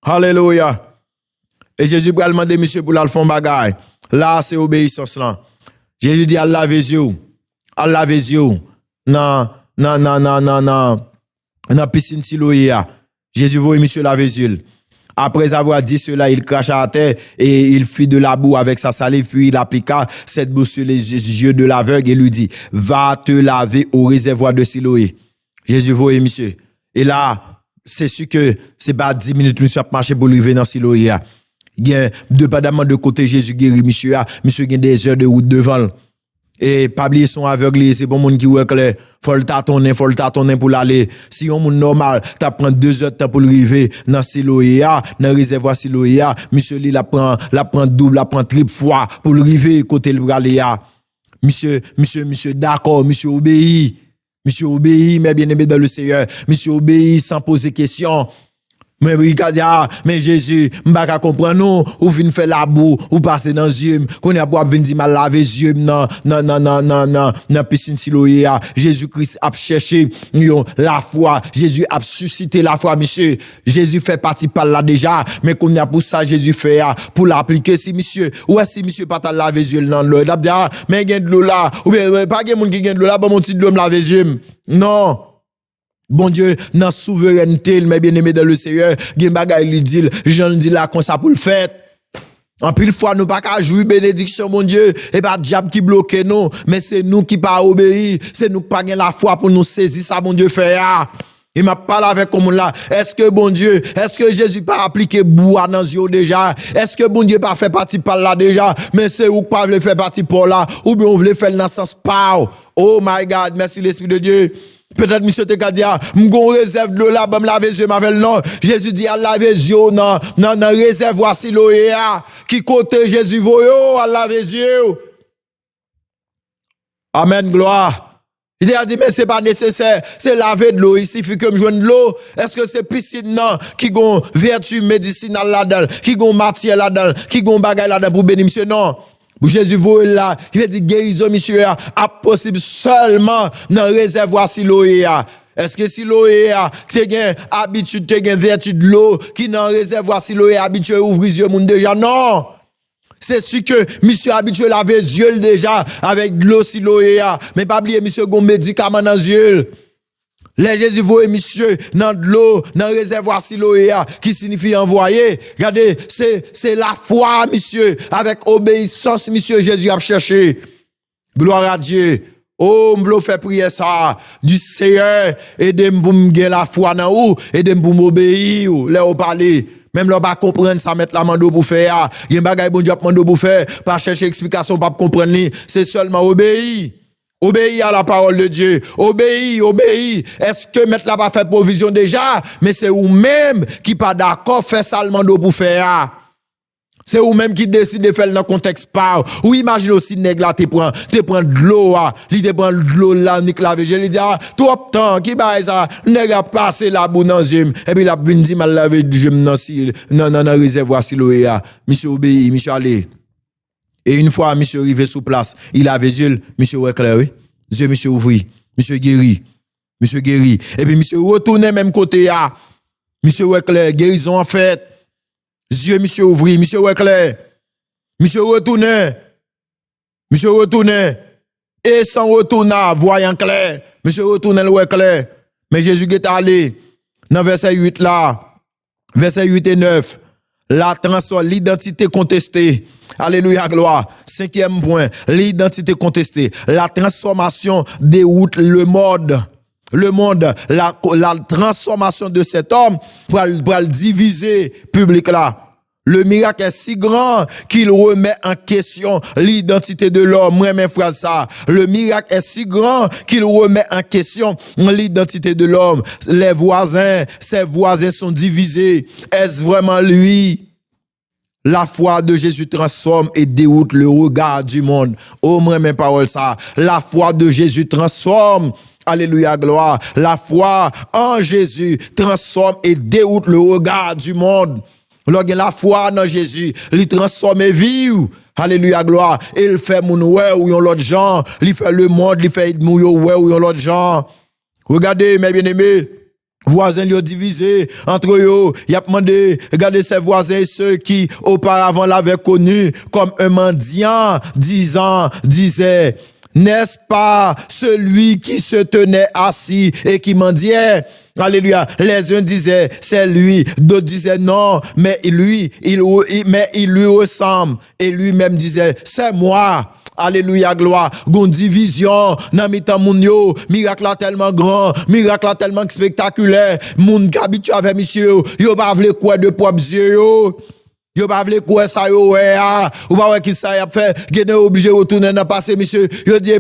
Alléluia. Et Jésus va demander monsieur pour la faire bagaille. Là c'est obéissance là. Jésus dit Allah laver yeux. Allah laver yeux. Non piscine Siloé. Jésus voit monsieur laver yeux. Après avoir dit cela, il cracha à terre et il fit de la boue avec sa salive, puis il appliqua cette boue sur les yeux de l'aveugle et lui dit, va te laver au réservoir de Siloé. Jésus voit monsieur. Et là, c'est sûr que c'est pas 10 minutes, monsieur a marché pour arriver dans Siloé. Il y a dépendamment de côté Jésus guérit monsieur, monsieur a des heures de route devant. Et pas oublier son aveugle, c'est bon monde qui ouais clair. Faut le tâtonner pour l'aller. Si on monde normal, t'as prend 2 heures de temps pour arriver dans Siloé, dans réservoir Siloé, monsieur li la prend double, la prend triple fois pour arriver côté le aller. Monsieur d'accord, monsieur obéit, mais bien aimé dans le Seigneur, monsieur obéit sans poser question. Mais mais Jésus, m'baka comprendre non, ou vinn faire la boue, ou passer dans yeux, qu'on a pour venir mal laver yeux non, piscine Siloé. Jésus-Christ a cherché la foi, Jésus a suscité la foi, monsieur. Jésus fait partie par là déjà, mais qu'on a pour ça Jésus fait pour l'appliquer si monsieur, ou si monsieur pas ta laver yeux dans l'eau, mais gain de l'eau là, ou bien pas gain moun qui gain de l'eau là, bon mon petit de l'eau laver yeux. Non. Bon Dieu, dans souveraineté, mais bien aimé dans le Seigneur, gen bagay li dit, Jean dit là comme ça pour le faire. En pile fois nous pas qu'à jouer bénédiction mon Dieu, et pas diable qui bloque nous, mais c'est nous qui pas obéir, c'est nous pas la foi pour nous saisir ça mon Dieu fait. Il m'a parlé avec comme là. Est-ce que bon Dieu, est-ce que Jésus pas appliqué bois dans yeux déjà? Est-ce que bon Dieu pas fait partie par là déjà? Mais c'est ou pas veut faire partie par là, ou bien on veut faire dans sens pas. Oh my God, merci l'Esprit de Dieu. Peut-être monsieur te ka dit m'gon réserve de l'eau là bam laver yeux m'avel non Jésus dit à laver yeux non réservoir Siloé qui côté Jésus voyo à laver yeux. Amen, gloire. Il a dit mais c'est pas nécessaire, c'est laver de l'eau, il suffit que me joindre de l'eau. Est-ce que c'est piscine non qui gon vertu médicinale là-dedans, qui gon matière là-dedans, qui gon bagay là-dedans pour bénir monsieur non. Jésus voit là, il a dit guérison monsieur a possible seulement dans réservoir Siloé. Est-ce que Siloé te gen habitude te gen vertu de l'eau qui dans réservoir Siloé habitué ouvrir yeux moun déjà non. C'est sûr que monsieur habitué laver yeux déjà avec de l'eau Siloé mais pas oublier monsieur gon médicament dans yeux. Les Jésus voit monsieur dans de l'eau, dans réservoir Siloé, qui signifie envoyer. Regardez, c'est la foi, monsieur, avec obéissance, monsieur, Jésus a cherché. Gloire à Dieu. Oh, m'vlo fait prier ça, du Seigneur, aidez-moi pour me la foi dans ou, aidez-moi pour m'obéir, là au parler. Même là, pas comprendre ça, mettre la mando pour faire. Il y a un bagay bon Dieu mando pour faire, pas chercher explication, pas comprendre, c'est seulement obéir. Obéis à la parole de Dieu. Obéis. Est-ce que mettre là pas fait provision déjà? Mais c'est vous-même qui pas d'accord faire seulement pour faire. C'est vous-même qui décide de faire dans le contexte pas. Ou imagine aussi nèg là te prend de l'eau li te prend de l'eau là ni clave je lui dis trop temps qui bail ça nèg a passé la boue dans yeux et puis la vinn di mal laver yeux dans réservoir Siloé. Monsieur obéi, monsieur allez. Et une fois, monsieur arrivé sous place, il avait yeux, monsieur ouais clair, oui. Yeux, monsieur ouvri, monsieur guéri. Et puis, monsieur retourné même côté, monsieur ouais clair, guérison en fait. Yeux, monsieur ouvri, monsieur ouais clair. Monsieur retourné. Et sans retourner, voyant clair. Monsieur retourné le ouais clair. Mais Jésus est allé, dans verset 8 là, verset 8 et 9. La l'identité contestée. Alléluia, gloire. 5e point, l'identité contestée. La transformation déroute le monde, la transformation de cet homme pour le diviser public là. Le miracle est si grand qu'il remet en question l'identité de l'homme. Moi, mes frères, ça. Le miracle est si grand qu'il remet en question l'identité de l'homme. Ses voisins sont divisés. Est-ce vraiment lui? La foi de Jésus transforme et déroute le regard du monde. Oh, moi, mes paroles, ça. La foi de Jésus transforme. Alléluia, gloire. La foi en Jésus transforme et déroute le regard du monde. Lorsque la foi en Jésus, il transforme et vie. Alléluia, gloire. Et il fait mon ouais ou yon l'autre gens. Il fait le monde, il fait mon ouais ou yon l'autre gens. Regardez, mes bien-aimés. Voisins lui ont divisé entre eux. Il a demandé, regardez ses voisins et ceux qui auparavant l'avaient connu comme un mendiant, disait, n'est-ce pas celui qui se tenait assis et qui mendiait? Alléluia. Les uns disaient, c'est lui. D'autres disaient, non, mais il lui ressemble. Et lui-même disait, c'est moi. Alléluia, gloire. Gon division, nan mitan moun yo, miracle là tellement grand, miracle là tellement spectaculaire. Moun ki habitué avec monsieur, yo pa vle quoi de propre yeux yo. Yo pa vle quoi ça yo ou pa wè ki ça y a fait, gen obligé retourner dans passé monsieur. Yo dit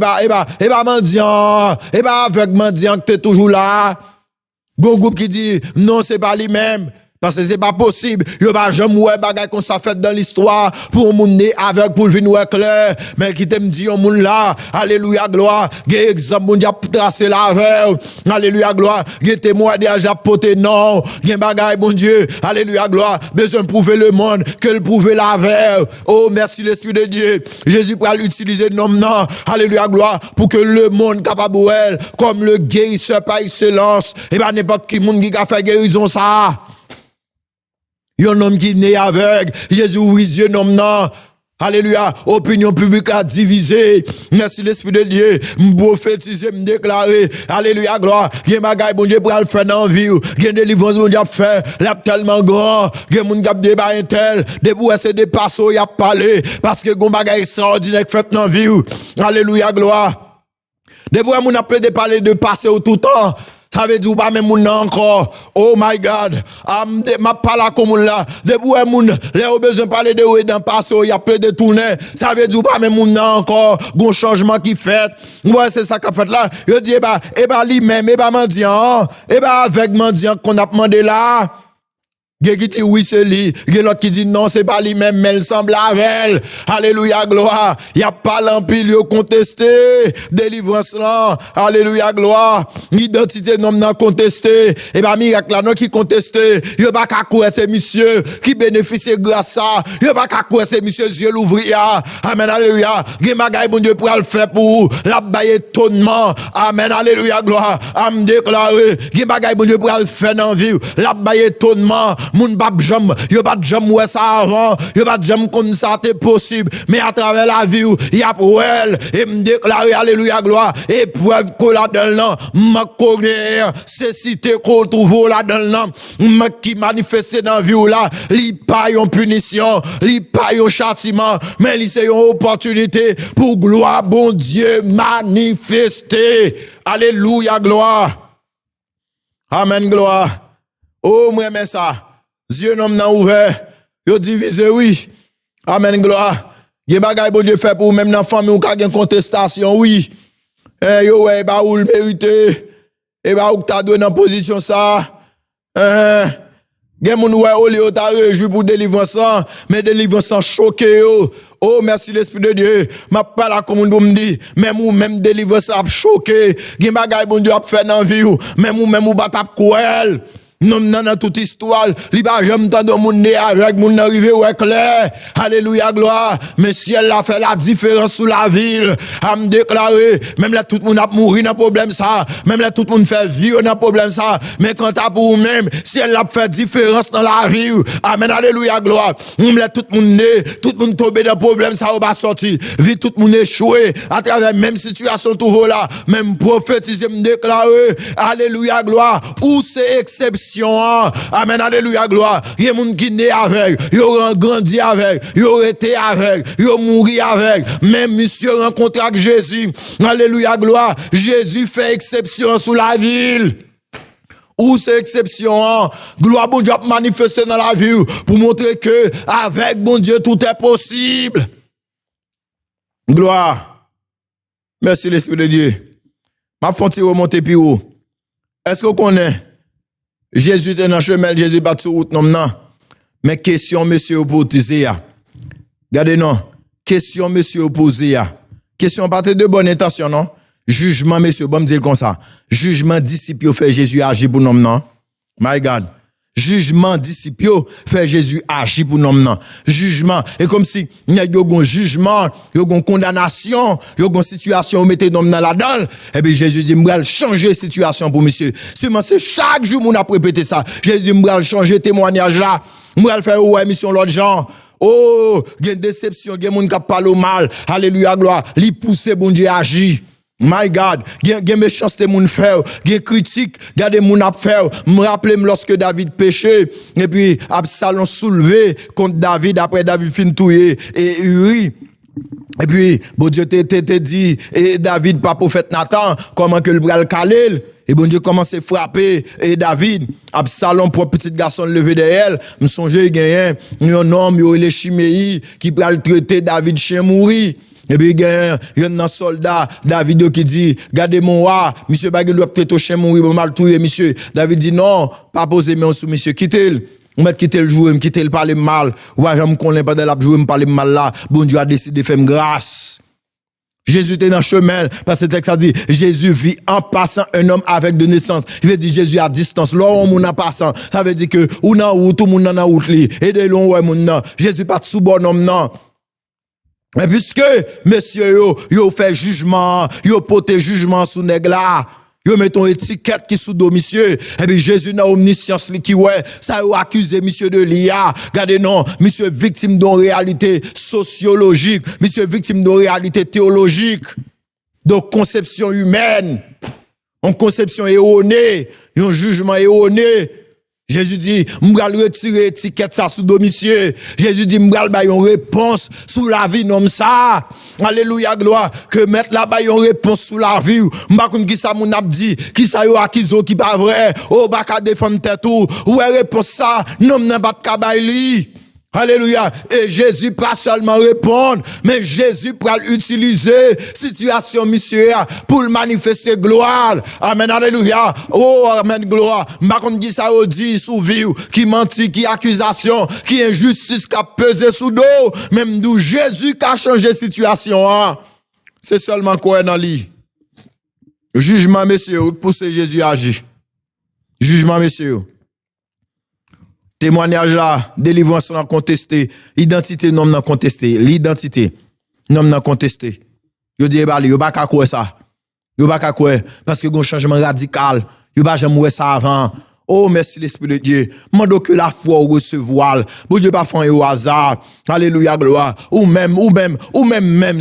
mendiant, avec mendiant que t'es toujours là. Gon groupe qui dit non, c'est pas lui même. Parce que c'est pas possible. Yo pas jamais ouais bagay qu'on ça fait dans l'histoire pour moun né avec pour venir ouais clair. Mais qui t'aime dit on moun là. Alléluia gloire. Gen exemple moun a tracé la veille. Alléluia gloire. Gen témoignage a porté non. Gen bagay bon Dieu. Alléluia gloire. Besoin de prouver le monde que le prouver la veille. Oh merci l'esprit de Dieu. Jésus va l'utiliser nom non. Alléluia gloire pour que le monde capable comme le guérisseur par excellence. Et ben n'importe qui moun qui a fait guérison ça. Yon homme qui est né aveugle, Jésus ouvre les yeux, non, non. Alléluia, opinion publique a divisé. Merci l'Esprit de Dieu. M'prophétiser, m'déclarer. Alléluia, gloire. Gen bagay bon Dieu pour le faire dans la vie. Gen délivrance bon Dieu fait. L'a tellement grand. Gen moun k'ap débat intel. Debout c'est des passos y a parlé. Parce que gon bagay extraordinaire fait dans la vie. Alléluia, gloire. Debout moun a ple de parler de passé tout le temps. Ça veut dire pas même moun encore. Oh my God. Ma parle comme là. Debout moun, les ont besoin de parler de où dans passé, il y a plein de tournées. Ça veut dire pas même moun encore. Gon changement qui fait. Ouais, c'est ça qu'a fait là. Je dis lui même mendiant. Avec mendiant qu'on a demandé là. Gen qui dit oui c'est lui, gen l'autre qui dit non c'est pas lui même mais il semble avec. Alléluia gloire. Y a pas l'empile yo contesté délivrance là. Alléluia gloire. Identité non nan contesté et ba miracle là non qui contesté. Yo pas ka courir c'est monsieur qui bénéficie grâce ça. Yo pas ka courir c'est monsieur yeux l'ouvrir. Amen alléluia. Gen bagay bon Dieu pour le faire pour la baye étonnement. Amen alléluia gloire. Am déclarer gen bagay bon Dieu pour le faire dans vie. La baye étonnement. Moun bab jam, yo pas jam ouais ça avant, yo pas jam comme ça t'est possible, mais à travers la vie, y a pour elle, et me déclarer alléluia gloire, épreuve qu'on la dans l'an, ma connaît, c'est cité qu'on trouve là dans l'an, ma qui manifeste dans la vie là, li pas yon punition, li pas yon châtiment, mais li c'est yon opportunité pour gloire bon Dieu manifester. Alléluia gloire. Amen gloire. Oh moi mais ça. Dieu nom nan ouvert, yo divisé oui. Amen gloire. Gen bagay bon Dieu fait pour même dans famille ou ka gen contestation oui. Yo ouais ba ou le mérité. Et ba ou ta donné dans position ça. Gen moun ouais ou li ta réjoui pour délivrance mais délivrance choqué yo. Oh merci l'Esprit de Dieu. M'a pas la comme on me dit même ou même délivrance a choqué. Gen bagay bon Dieu a fait dans vie ou même ou ba tap cruel. Non, dans toute histoire, li ba j'aime tant de moun né avec moun arrivé ou clair. Alléluia, gloire. Mais si elle a fait la différence sous la ville, a me déclarer, même là tout moun a mouri dans problème ça, même là tout moun fait vivre dans problème ça, mais quand t'as pour même, si elle a fait différence dans la vie, amen, alléluia, gloire. Même là tout moun né, tout moun tombé dans problème ça ou pas sorti, vie tout moun échoué à travers même situation toujours là, même prophétiser me déclarer, alléluia, gloire, ou c'est exception. Amen, alléluia, gloire. Il y a des gens qui naissent avec, ils ont grandi avec, ils ont été avec, ils ont mouru avec. Même monsieur rencontre avec Jésus. Alléluia, gloire. Jésus fait exception sous la ville. Ou c'est exception, gloire bon Dieu a manifesté dans la vie pour montrer que avec bon Dieu tout est possible. Gloire. Merci l'Esprit de Dieu. Ma fonte remonter plus haut. Est-ce que vous connaissez? Jésus était dans le chemin, Jésus bat sur route, non, non. Mais question, monsieur opposé, regardez, non. Question, monsieur opposé, question, pas de bonne intention, non? Jugement, monsieur, bon, me dire comme ça. Jugement, disciple, fait Jésus agir pour nous, non? My God. Jugement, disciple, fait Jésus agir pour nous, non? Jugement. Et comme si, il y a un jugement, il y a une condamnation, il y a une situation où mettez nous dans la dalle. Et bien, Jésus dit, m'bral changer situation pour monsieur. Seulement, c'est chaque jour, on a répété ça. Jésus dit, m'bral changer témoignage là. M'bral faire, ouais, mission l'autre genre. Oh, il y a une déception, il y a des gens qui parlent mal. Alléluia, gloire. Li pousse, bon Dieu agit. My God, gen méchanceté moun faire, gen critique, gade moun ap faire. Me rappelle lorsque David péchait et puis Absalom soulevé contre David après David fin touyer et Uri. Et puis bon Dieu te dit et David pas prophète Nathan comment que le bral calel et bon Dieu commence à frapper et David Absalom pour petit garçon levé derrière me songer gagné un homme yo le Chiméi qui pral traiter David chien mourir. Et puis, il y a un soldat, David, qui dit, gardez mon roi, monsieur Bagel doit traiter au chien mourir, mal touyer, monsieur. David dit, non, pas poser main sous monsieur, quittez-le. On va quitter le jouer, quitter le parler mal. Ou je me connais pas de la jouer, me parler mal là. Bon Dieu a décidé de faire grâce. Jésus était dans le chemin, parce que le texte a dit, Jésus vit en passant un homme avec de naissance. Il veut dire Jésus à distance. L'homme en passant, ça veut dire que, ou nan route, tout le monde dans la route li. Et de l'on ouais moun nan. Jésus pas de sous bon homme non. Mais puisque, monsieur, yo fait jugement, yo pote jugement sous nèg là, yo mettons étiquette qui sous dos, monsieur, et puis Jésus n'a omniscience li qui ouais, ça yo accuse monsieur de l'IA, regardez non, monsieur victime d'une réalité sociologique, monsieur victime d'une réalité théologique, de conception humaine, en conception erronée, un jugement erroné. Jésus dit, m'bral retirer étiquette ça sous domicile. Jésus dit, m'bral ba yon réponse sous la vie nom ça. Alléluia, gloire. Que mettre là ba yon réponse sous la vie. M'bakon qui ça moun ap dit, qui ça yo akizo qui pas vrai. Oh, baka défendre tête ou. Ou réponse ça, nom nan bat kabayli. Alléluia. Et Jésus pas seulement répondre, mais Jésus peut utiliser situation monsieur pour manifester gloire. Amen. Alléluia. Oh, amen, gloire. M'bakon dit ça dit sous vie, qui menti, qui accusation, qui injustice qui a pesé sous dos. Même d'où Jésus qui a changé situation. C'est seulement quoi dans lui. Jugement, monsieur, pousser Jésus à agir. Jugement, monsieur. Témoignage là, délivrance non contesté, identité non non contesté, l'identité non non contesté. Yo dit bali, yo pas ka quoi ça. Yo pas ka quoi parce que gon changement radical, yo pas jamais ça avant. Oh, merci l'Esprit de Dieu. Mando que la foi ou recevoir. Bon Dieu pas faire au hasard. Alléluia, gloire. Ou même,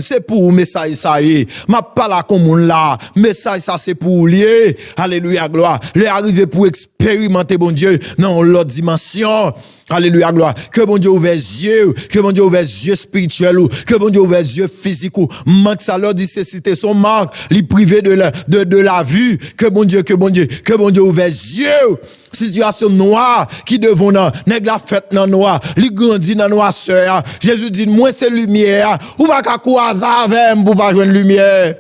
c'est pour message ça y est. Ma pas la commune là. Message ça c'est pour lier. Alléluia, gloire. Les arriver pour expérimenter, bon Dieu, dans l'autre dimension. Alléluia, gloire. Que bon Dieu ouvre les yeux. Que bon Dieu ouvre les yeux spirituels. Que bon Dieu ouvre les yeux physiques. Manque ça leur dit cécité son manque. Les priver de la vue. Que bon Dieu ouvre les yeux. Situation noire qui devant nan nèg la fête nan noir li grandi nan noirceur. Jésus dit moi c'est lumière ou pas ka ko hasard avec pour pas joindre lumière.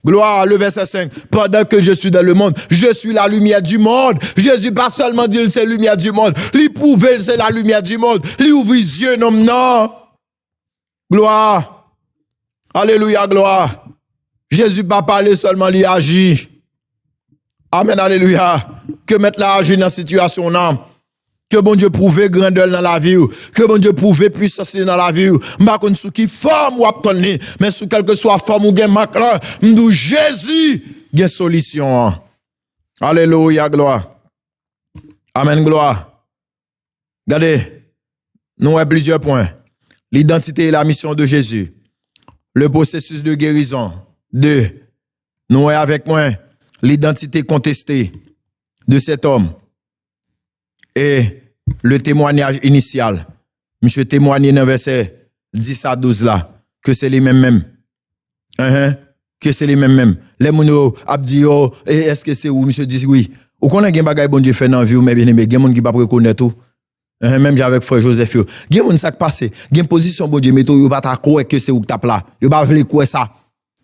Gloire, le verset 5. Pendant que je suis dans le monde, je suis la lumière du monde. Jésus pas seulement dit c'est la lumière du monde, li prouve c'est la lumière du monde. Li ouvre les yeux non. Gloire. Alléluia, gloire. Jésus pas parler seulement, li agit. Amen, alléluia. Que mettre la agir dans la situation là. Que bon Dieu prouve grandeur dans la vie. Que bon Dieu prouve puissance dans la vie. M'a kon sou qui forme ou obtenir, mais sous quelque soit forme ou gen mak là, m'dou Jésus gen solution. Alléluia, gloire. Amen, gloire. Regardez, nous avons plusieurs points. L'identité et la mission de Jésus. Le processus de guérison. 2. Nous avons avec moi l'identité contestée de cet homme et le témoignage initial. Monsieur témoigne dans verset 10 à 12 là, que c'est les mêmes. Que c'est les mêmes. Les moun ap di yo, est-ce que c'est où monsieur dit oui. Ou connaît gen bagay bon Dieu fait dans vie ou mais bien aimé, gen moun qui pas reconnaître tout. Même avec frère Joseph yo. Gen moun ça passé, gen position bon Dieu meto yo pas ta croire que c'est où t'a là. Yo pas vle quoi ça.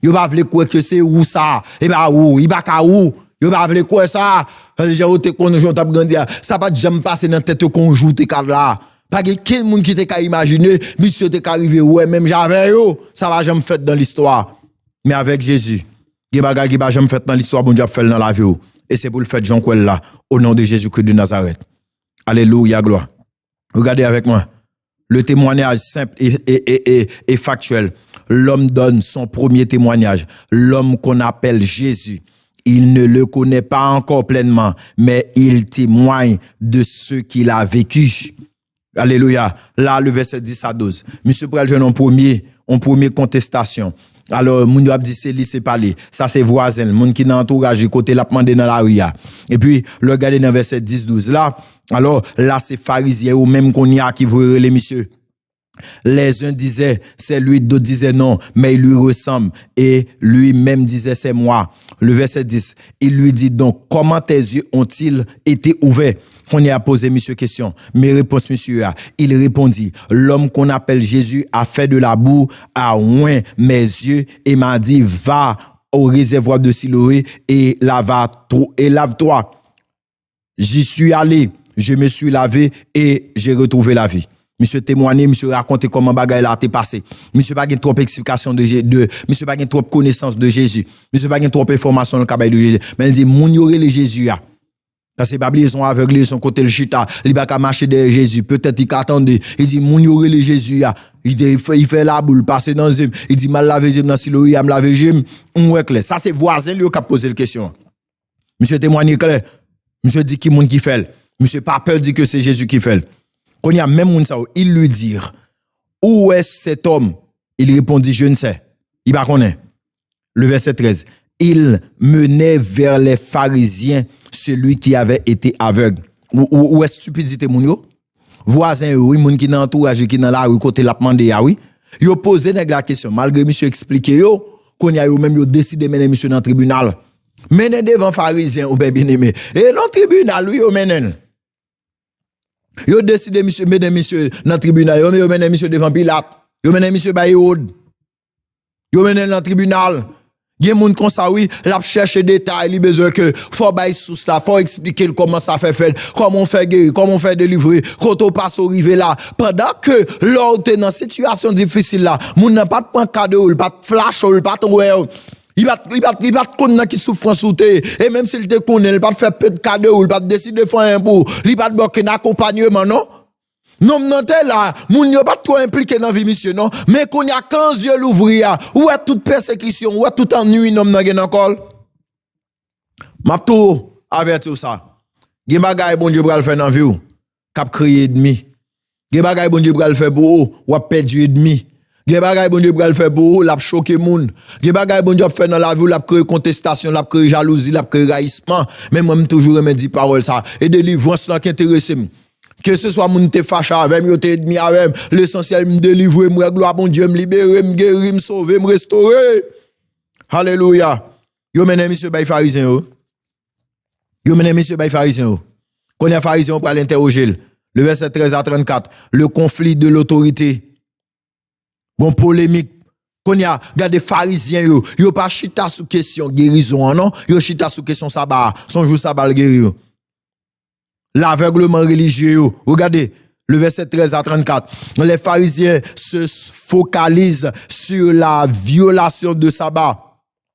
Yo pas vle quoi que c'est où ça. Et bah où, il ba ka où. Yo pas vle quoi ça. J'ai ôté qu'on joue t'a grandi. Ça pas jamais passer dans tête qu'on joue te cadre là. Pas quel monde qui t'a imaginer, monsieur t'es arrivé ouais même j'avais yo, ça va jamais fait dans l'histoire. Mais avec Jésus, il y a bagay qui va jamais fait dans l'histoire, bon Dieu fait dans la vie. Et c'est pour le fait Jean Kwel là au nom de Jésus-Christ de Nazareth. Alléluia, gloire. Regardez avec moi. Le témoignage simple et factuel. L'homme donne son premier témoignage. L'homme qu'on appelle Jésus. Il ne le connaît pas encore pleinement, mais il témoigne de ce qu'il a vécu. Alléluia. Là, le verset 10 à 12. Monsieur Pral, je en premier contestation. Alors, moun yo a dit c'est lui, c'est pas lui. Ça, c'est voisin. Moun qui n'a entourage, côté l'a demandé dans la rue. Et puis, le regardez dans verset 10-12 là. Alors, là, c'est pharisiens ou même qu'on y a qui veut les messieurs. Les uns disaient c'est lui, d'autres disaient non, mais il lui ressemble. Et lui-même disait c'est moi. Le verset 10, il lui dit donc, comment tes yeux ont-ils été ouverts? On y a posé monsieur question. Mes réponses, monsieur, il répondit, l'homme qu'on appelle Jésus a fait de la boue, a oint mes yeux et m'a dit, va au réservoir de Siloé et lave-toi. J'y suis allé, je me suis lavé et j'ai retrouvé la vie. Monsieur témoigné, monsieur raconté comment bagaille là t'est passé. Monsieur pas trop explication de monsieur pas trop connaissance de Jésus. Monsieur pas trop information dans le cabaye de Jésus. Mais il dit moun yoré le Jésus a. Parce que Babli sont aveuglés son côté le chita, il va marcher derrière Jésus, peut-être il attendait. Il dit moun yoré le Jésus a. Il fait la boule passer dans zim. Il dit mal laver zim dans silo, il a me laver zim. Ouais clair. Ça c'est voisin lui qui a posé la question. Monsieur témoigné clair. Monsieur dit qui moun qui fait. Monsieur pas peur dit que c'est Jésus qui fait. Quand il y a même moun ça, il lui dit, où est cet homme? Il répondit, je ne sais. Il va connaître. Le verset 13. Il menait vers les pharisiens celui qui avait été aveugle. Où est stupidité moun yo? Voisin, oui, moun qui dans entourage, qui dans la rue, côté la demandé, oui. Yo posé la question, malgré monsieur expliqué yo, qu'on y a yo même yo décidé mener monsieur dans le tribunal. Mener devant pharisiens ou bien aimé. Et dans le tribunal, lui, yo menen. Yo décidé monsieur mesdames messieurs dans le tribunal yo mené monsieur devant Pilate yo mené monsieur Bayod yo mené dans le tribunal gen moun kon ça oui l'a chercher détail li besoin que faut bay sous ça faut expliquer comment ça fait comment on fait guérir comment on fait délivrer quand on passe au rive là pendant que l'autre dans situation difficile là moun n'a pas de point cadeau pas de flash pas de il va connaître qui souffrance ou et même s'il te connaît il pas faire peu de cadeau il pas décider de faire un bout il pas de accompagnement non non non là moun yo pas trop impliqué dans vie monsieur non mais qu'on y a 15 yeux l'ouvrir ou est toute persécution ou est tout ennui non nan gen encore m'a tout avertir ça gen bagay bon Dieu pral faire dans vie ou cap créer ennemi gen bagay bon Dieu pral faire pour ou perdre ennemi. Gen bagay bon Dieu pral faire pour l'a choquer moun. Gen bagay bon Dieu faire dans la vie l'a créer contestation, l'a créer jalousie, l'a créer haïssement. Mais moi toujours me dit parole ça et délivrance là qui intéresse moi. Que ce soit moun te fâché avec yo te ennemi avec l'essentiel me délivrer me gloire bon Dieu me libérer me guérir me sauver me restaurer. Alléluia. Yo mené monsieur bay pharisien yo. Yo mené monsieur bay pharisien yo. Quand y a pharisien pour l'interroger. Le verset 13 à 34, le conflit de l'autorité. Bon polémique qu'on y a regardez pharisiens yo pas chita sous question guérison non yo chita sous question sabbat son jour sabbat le guérir l'aveuglement religieux regardez le verset 13 à 34 les pharisiens se focalisent sur la violation de sabbat.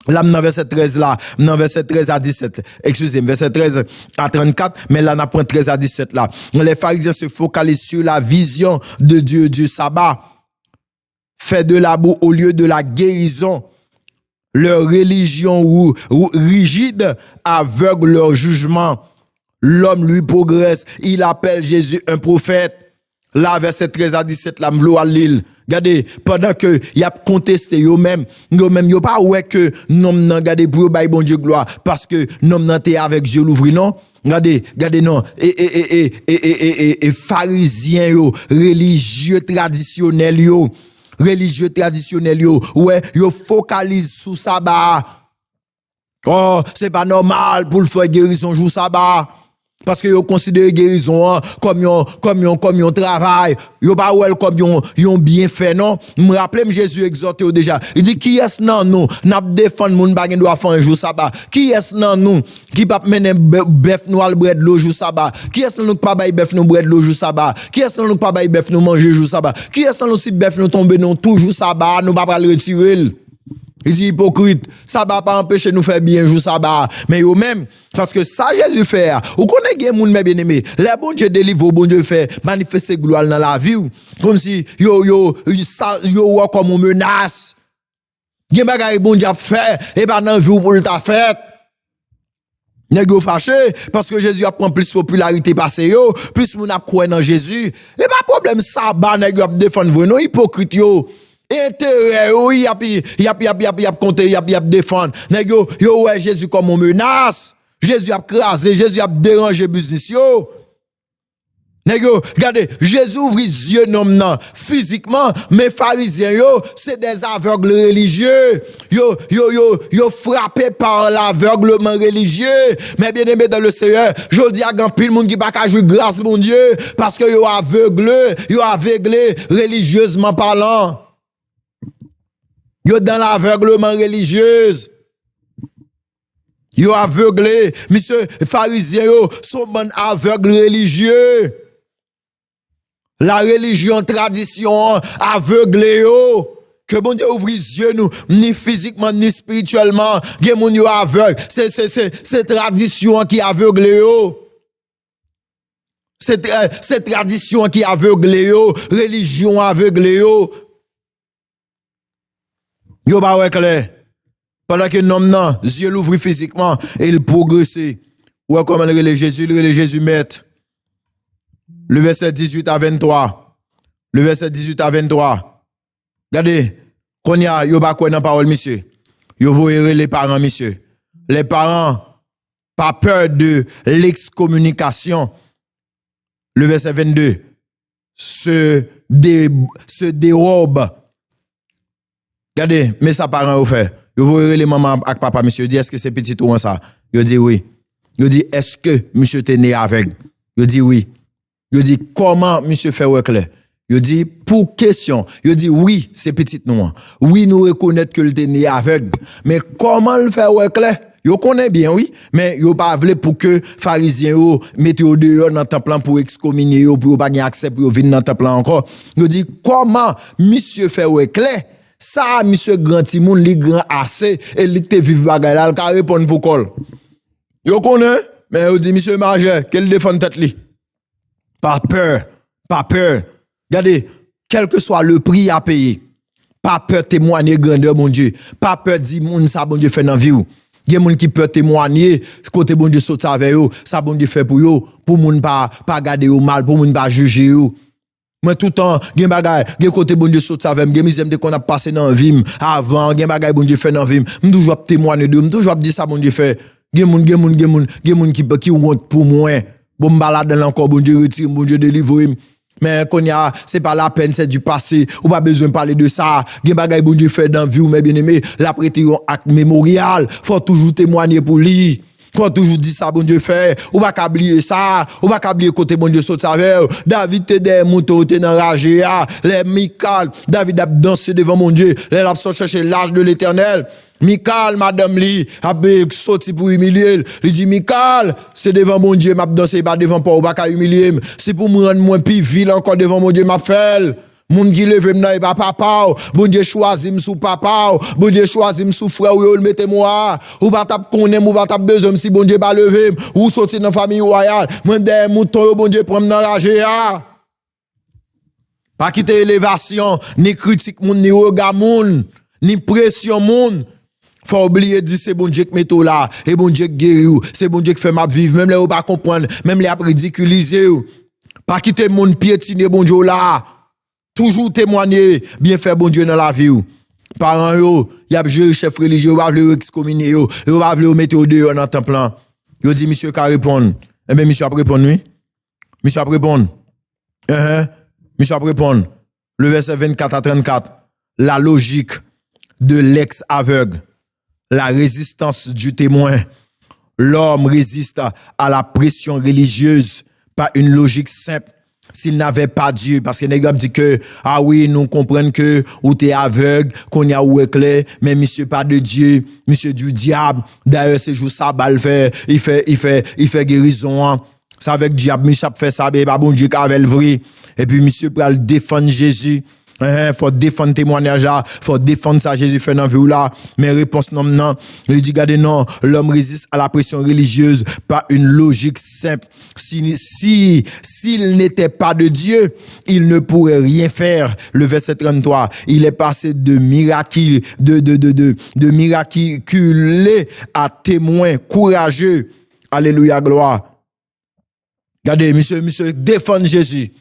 Là, dans verset 13 là, dans verset 13 à 17, excusez-moi, verset 13 à 34, mais là, on apprend 13 à 17 là. Les pharisiens se focalisent sur la vision de Dieu du sabbat. Fait de la boue au lieu de la guérison. Leur religion ou rigide aveugle leur jugement. L'homme lui progresse. Il appelle Jésus un prophète. Là, verset 13 à 17, là, m'vlo à l'île. Regardez, pendant que y a contesté yo même yo pas ouais que non nan gade pour bay bon Dieu gloire parce que non nan té avec Dieu l'ouvri non. Regardez non et pharisiens yo religieux traditionnels yo ouais yo focalise sous sabbat. Oh, c'est pas normal pour le faire guérison jour sabbat. Parce que yo considère guérison comme un travail, yo pas wel comme yon bien fait non. Me rappelle Jésus exhorté déjà. Il dit qui est nan nous n'a défendre moun pa gen doit faire un jour sabbat. Qui est nan nous qui pa mener bœuf nous al bread le jour sabbat. Qui est nan nous pas bay bœuf nous bread le jour sabbat. Qui est nan nous pas bay bœuf nous manger jour sabbat. Qui est nan nous si bœuf nous tomber non toujours sabbat, nous pas le retirer. Il dit hypocrite, ça va pas empêcher nous faire bien jour sabbat, mais yo même parce que ça Jésus fait, ou connaît gen moun bien aimé, les bon Dieu délivre, bon Dieu fait manifester gloire dans la vie comme si yo comme une menace. Gen bagay bon Dieu fait et pas dans vie pour le ta fait. Nèg yo fâché parce que Jésus a prend plus popularité passé yo, plus moun a croire dans Jésus. Et pas problème sabbat nèg yo a défendre vous non hypocrite yo. Intérêt, oui, y a compté, y a défendre. Nèg yo ouais Jésus comme une menace. Jésus a crasé, Jésus a dérangé business yo. Nèg yo, regardez, Jésus ouvre les yeux non physiquement, mais pharisiens yo, c'est des aveugles religieux. Yo frappé par l'aveuglement religieux. Mais bien aimé dans le Seigneur, je dis à grand pile monde qui pas ka jouer grâce mon Dieu parce que yo aveuglé religieusement parlant. Yo dans l'aveuglement religieuse. Yo aveuglé. Monsieur pharisien yo sont bon aveugle religieux. La religion tradition aveuglé yo. Que bon Dieu ouvre les yeux nous, ni physiquement ni spirituellement. Gen moun yo aveugle. C'est tradition qui aveugle yo. C'est tradition qui aveugle yo, religion aveugle yo. Yo ba ouais clair. Pendant que l'homme nan, yeux l'ouvre physiquement et il progresse. Ouais comment le Jésus met. Le verset 18 à 23. Le verset 18 à 23. Regardez, qu'on y a yo ba quoi dans parole monsieur. Yo voyez les parents monsieur. Les parents pas peur de l'excommunication. Le verset 22 se dérobe. Regardez, mais ça parent au fait. Vous voyez les mamans avec papa, monsieur, dit est-ce que c'est petit ou ça? Yo dit oui. Yo dit est-ce que monsieur t'es né avec? Yo dit oui. Yo dit comment monsieur fait ouais clair? Yo dit pour question. Yo dit oui, c'est petit nous. Oui, nous reconnaître que t'es né aveugle. Mais comment le faire ouais clair? Yo connaît bien oui, mais yo pas vle pour que pharisiens yo mette au dehors dans temple pour excommunier yo pour pas gain accès pour venir dans temple encore. Yo dit comment monsieur fait ouais clair? Ça, monsieur grand Timoun, li grand assez, et li te vive bagay la, ka répondre pour col. Yo connaît, mais yo dit, monsieur majeur, qu'elle défend tête li. Pas peur. Regardez, quel que soit le prix à payer, pas peur témoigner grandeur, mon Dieu. Pas peur dire, moun, ça, bon Dieu fait dans vie ou. Gen moun qui peut témoigner, côté bon Dieu saute avec yo, ça bon Dieu fait pour moun pas garder yo mal, pour moun pas juger yo. Moi tout temps gen bagay gen côté bon Dieu saute avec gen misème de qu'on a passé dans vie avant gen bagay bon Dieu fait dans vie m toujours témoigner de m toujours dire ça bon Dieu fait gen moun qui honte pour moi bon m balade encore bon Dieu retire bon Dieu délivre mais qu'on y a c'est pas la peine c'est du passé ou pas besoin de parler de ça gen bagay bon Dieu fait dans vie ou mes bien-aimés la prêter un acte mémorial faut toujours témoigner pour lui. Quand toujours dit ça, bon Dieu fait, ou pas oublier ça, ou pas oublier côté bon Dieu saute avec. David te des moutons te enragé, les Michal, David a dansé devant mon Dieu, les a cherché l'âge de l'Éternel. Michal, madame li, a sorti pour humilier. Il dit Michal, c'est devant mon Dieu, m'a dansé pas devant pas ou pas humilier. C'est pour me rendre moins plus vil encore devant mon Dieu m'a fait. Moun qui leve m'nan e pas papa, bon Dieu choisi m sou papa, bon Dieu choisi m sou frère ou mette moi, ou pas tap connaît ou pas tap besoin si bon Dieu pas lever, ou sorti dans famille royale, moi des mouton bon Dieu prend dans rager a. Pas quitter élévation, ni critique moun, ni regard moun, ni pression moun. Faut oublier dire c'est bon Dieu qui met tout là, et bon Dieu qui guérit, c'est bon Dieu qui fait ma vivre, même les ou pas comprendre, même les a ridiculiser. Pas quitter moun piétiner bon Dieu là. Toujours témoigner, bien faire bon Dieu dans la vie. Parents yo, y a géré chef religieux, va vle excommunier yo, va vle mettre au dehors dans temple plan. Yo dit monsieur ka répondre. Eh ben monsieur a répondre oui. Monsieur a répondre. Monsieur a répondre. Le verset 24 à 34. La logique de l'ex aveugle, la résistance du témoin, l'homme résiste à la pression religieuse par une logique simple. S'il n'avait pas Dieu, parce que les gars disent que, ah oui, nous comprenons que, ou t'es aveugle, qu'on y a ou éclair, mais monsieur pas de Dieu, monsieur du diable. D'ailleurs, c'est juste ça, fait, il fait guérison, hein. C'est avec diable, monsieur fait ça, mais pas bon Dieu qui avait le vrai. Et puis, monsieur peut le défendre Jésus. Faut défendre témoignage là, faut défendre ça Jésus fait dans vie là. Mais réponse non, il dit regardez non, l'homme résiste à la pression religieuse par une logique simple. S'il n'était pas de Dieu, il ne pourrait rien faire. Le verset 33, il est passé de miraculé à témoin courageux. Alléluia, gloire. Regardez, monsieur défend Jésus.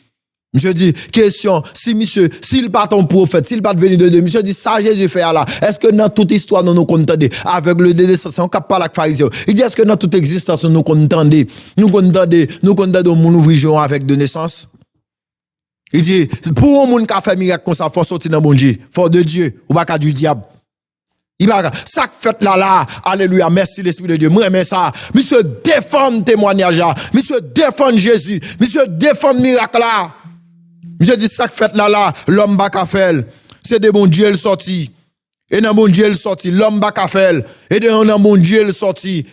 Monsieur dit, question, s'il pas ton prophète, s'il pas devenu de Dieu, monsieur dit, ça Jésus fait là. Est-ce que dans toute histoire, nous comptons avec le dédescendant, on capte pas avec pharisien. Il dit, est-ce que dans toute existence, nous comptons, nous mon ouvrigeon avec de naissance? Il dit, pour un monde qui a fait miracle comme ça, faut sortir dans bon Dieu, faut de Dieu, ou pas du diable. Il va, ça fait là, alléluia, merci l'Esprit de Dieu, moi, mais ça, monsieur défend témoignage là, monsieur défend Jésus, monsieur défend miracle là. Monsieur dit ça fait là, l'homme va qu'à faire. C'est de bon Dieu le sorti. Et dans bon Dieu le sorti, l'homme va qu'à faire. Et dans bon Dieu le sorti.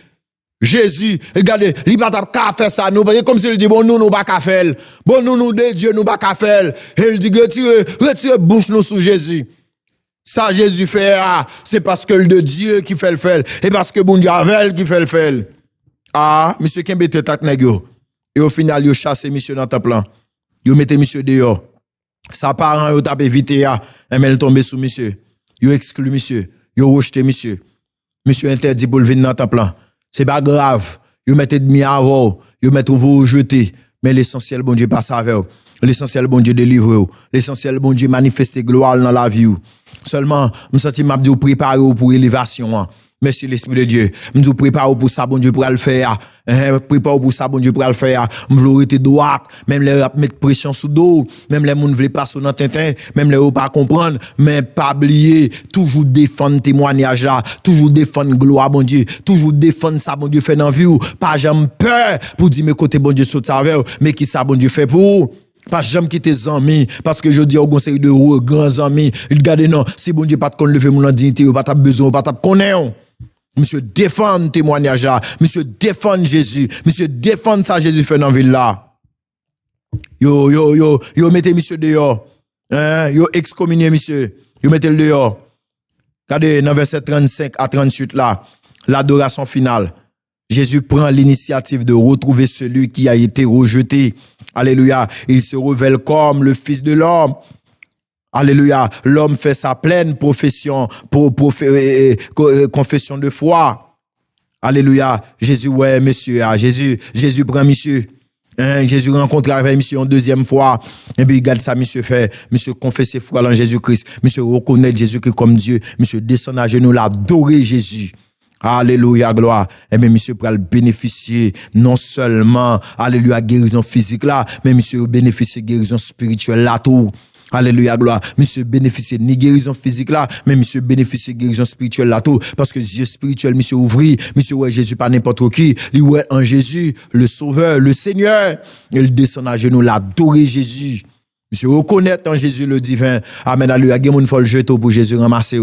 Jésus, regardez, il va qu'à faire ça. Nous, comme s'il dit, bon, nous va qu'à faire. Bon, nous, de Dieu, nous va qu'à faire. Et il dit, retirez bouche nous sous Jésus. Ça, Jésus fait, c'est parce que le de Dieu qui fait le faire. Et parce que bon Dieu avec qui fait le faire. Ah, monsieur Kembe te tak nèg yo. Et au final, yo chasse monsieur dans temple. Yo mettez monsieur dehors. Sa parent yo tape éviter mais elle tombe sous monsieur. Yo exclu monsieur. Yo rejeté monsieur. Monsieur interdit pour le venir dans temple. C'est pas grave. Yo mettez demi avant. Yo mettez vous jeter. Mais l'essentiel bon Dieu passe avec. L'essentiel bon Dieu délivre. L'essentiel bon Dieu manifeste gloire dans la vie. Seulement, me senti m'a dit préparer pour élévation. Merci l'Esprit de Dieu. Me prépare pour ça bon Dieu pour le faire. Prépare pour ça bon Dieu pour le faire. Me vouloir droite, même les mettre pression sous dos, même les monde veulent pas sur dans tintin, même les pas comprendre, mais pas oublier, toujours défendre témoignage là, toujours défendre gloire bon Dieu, toujours défendre ça bon Dieu fait dans vie ou pas jamais peur pour dire mes côté bon Dieu saute avec, mais qui ça bon Dieu fait pour pas jamais quitter amis parce que je dis au conseil de grands amis, regardez non, si bon Dieu pas te lever mon dignité, pas ta besoin, pas ta connaître. Monsieur défend témoignage là, monsieur défend Jésus, monsieur défend ça Jésus fait dans ville là. Yo mettez monsieur dehors. Yo excommunié monsieur, yo mettez le dehors. Regardez dans verset 35 à 38 là, l'adoration finale. Jésus prend l'initiative de retrouver celui qui a été rejeté. Alléluia, il se révèle comme le Fils de l'homme. Alléluia, l'homme fait sa pleine confession de foi. Alléluia, Jésus, ouais, monsieur, Jésus prend monsieur. Jésus rencontre avec monsieur une deuxième fois. Et puis, regarde ça, monsieur fait. Monsieur confesse foi en Jésus-Christ. Monsieur reconnaît Jésus-Christ comme Dieu. Monsieur descend à genoux, l'adorer Jésus. Alléluia, gloire. Et bien, monsieur pourra bénéficier non seulement, alléluia, guérison physique là, mais monsieur bénéficier guérison spirituelle là tout. Alléluia, gloire. Monsieur bénéficie ni guérison physique là, mais monsieur bénéficie guérison spirituelle là tout. Parce que Dieu spirituel, monsieur ouvri, monsieur ouais Jésus pas n'importe qui. Il ouais en Jésus, le Sauveur, le Seigneur. Il descend à genoux, l'adorer Jésus. Monsieur reconnaître en Jésus le divin. Amen, alléluia. Il y a moun faut le jeter pour Jésus ramasser.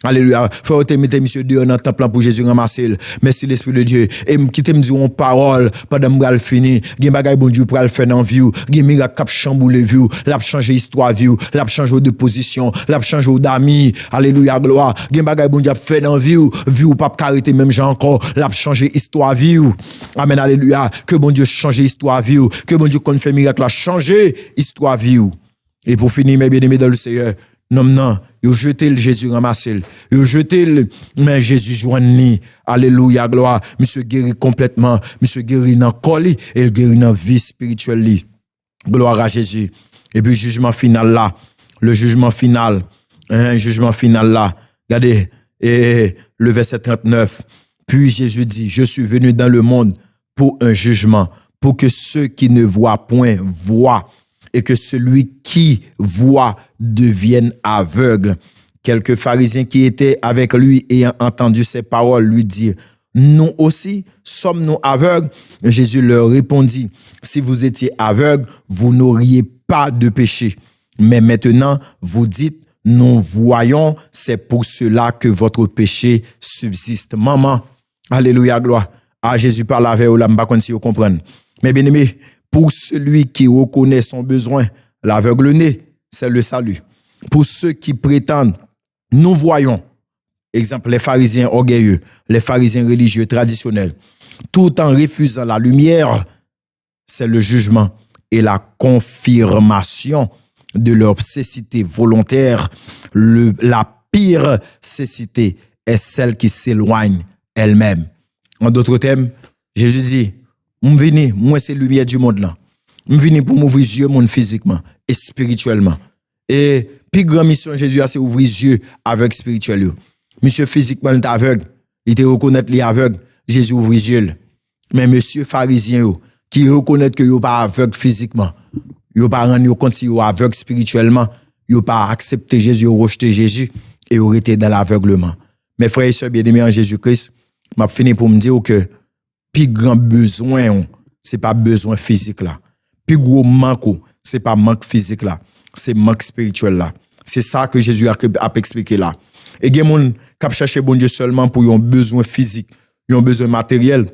Alléluia. Faut te mettre monsieur Dieu dans le temple pour Jésus ramasser. Merci l'Esprit de Dieu. Et quitter me dire une parole pendant m'gal fini. Gen bagay bon Dieu pour le faire dans vie. Gen miracle cap chambouler vie. L'a changer histoire vie. L'a changer de position. L'a changer d'amis. Alléluia gloire. Gen bagay bon Dieu fait dans vie. Vie ou pas arrêter même gens encore. L'a changer histoire vie. Amen alléluia. Que bon Dieu change histoire vie. Que bon Dieu qu'on fait miracle la changer histoire vie. Et pour finir mes bien-aimés dans le Seigneur. Non, yo jeté le Jésus ramassé. Yo jeté le mais Jésus joindni. Alléluia, gloire. Monsieur guéri complètement, monsieur guéri dans corps et il guéri dans vie spirituelle. Gloire à Jésus. Et puis jugement final là, le jugement final là. Regardez et le verset 39. Puis Jésus dit, je suis venu dans le monde pour un jugement, pour que ceux qui ne voient point voient. Et que celui qui voit devienne aveugle. Quelques pharisiens qui étaient avec lui ayant entendu ces paroles lui dirent, nous aussi sommes-nous aveugles? Jésus leur répondit, si vous étiez aveugles, vous n'auriez pas de péché. Mais maintenant, vous dites, nous voyons, c'est pour cela que votre péché subsiste. Maman, alléluia, gloire. Ah, Jésus parle avec vous, là, je ne sais pas si vous comprenez. Mais bien aimé, pour celui qui reconnaît son besoin, l'aveugle-né, c'est le salut. Pour ceux qui prétendent, nous voyons, exemple, les pharisiens orgueilleux, les pharisiens religieux traditionnels, tout en refusant la lumière, c'est le jugement et la confirmation de leur cécité volontaire. La pire cécité est celle qui s'éloigne elle-même. En d'autres termes, Jésus dit, moi c'est la lumière du monde là. Je viens pour m'ouvrir les yeux monde physiquement et spirituellement. Et puis grande mission Jésus a c'est ouvrir les yeux avec spirituel. Monsieur physiquement il est aveugle, il te reconnaît les aveugle, Jésus ouvre les yeux. Mais monsieur pharisien qui reconnaît que yo pas aveugle physiquement, yo pas rendre compte si yo aveugle spirituellement, yo pas accepter Jésus, yo rejeter Jésus et yo rester dans l'aveuglement. Mes frères et sœurs bien-aimés en Jésus-Christ, m'a fini pour me dire que plus grand besoin c'est pas besoin physique là. Plus gros manque c'est pas manque physique là, c'est manque spirituel là. C'est ça que Jésus a expliqué là. Et gen moun k'ap chercher bon Dieu seulement pour un besoin physique, un besoin matériel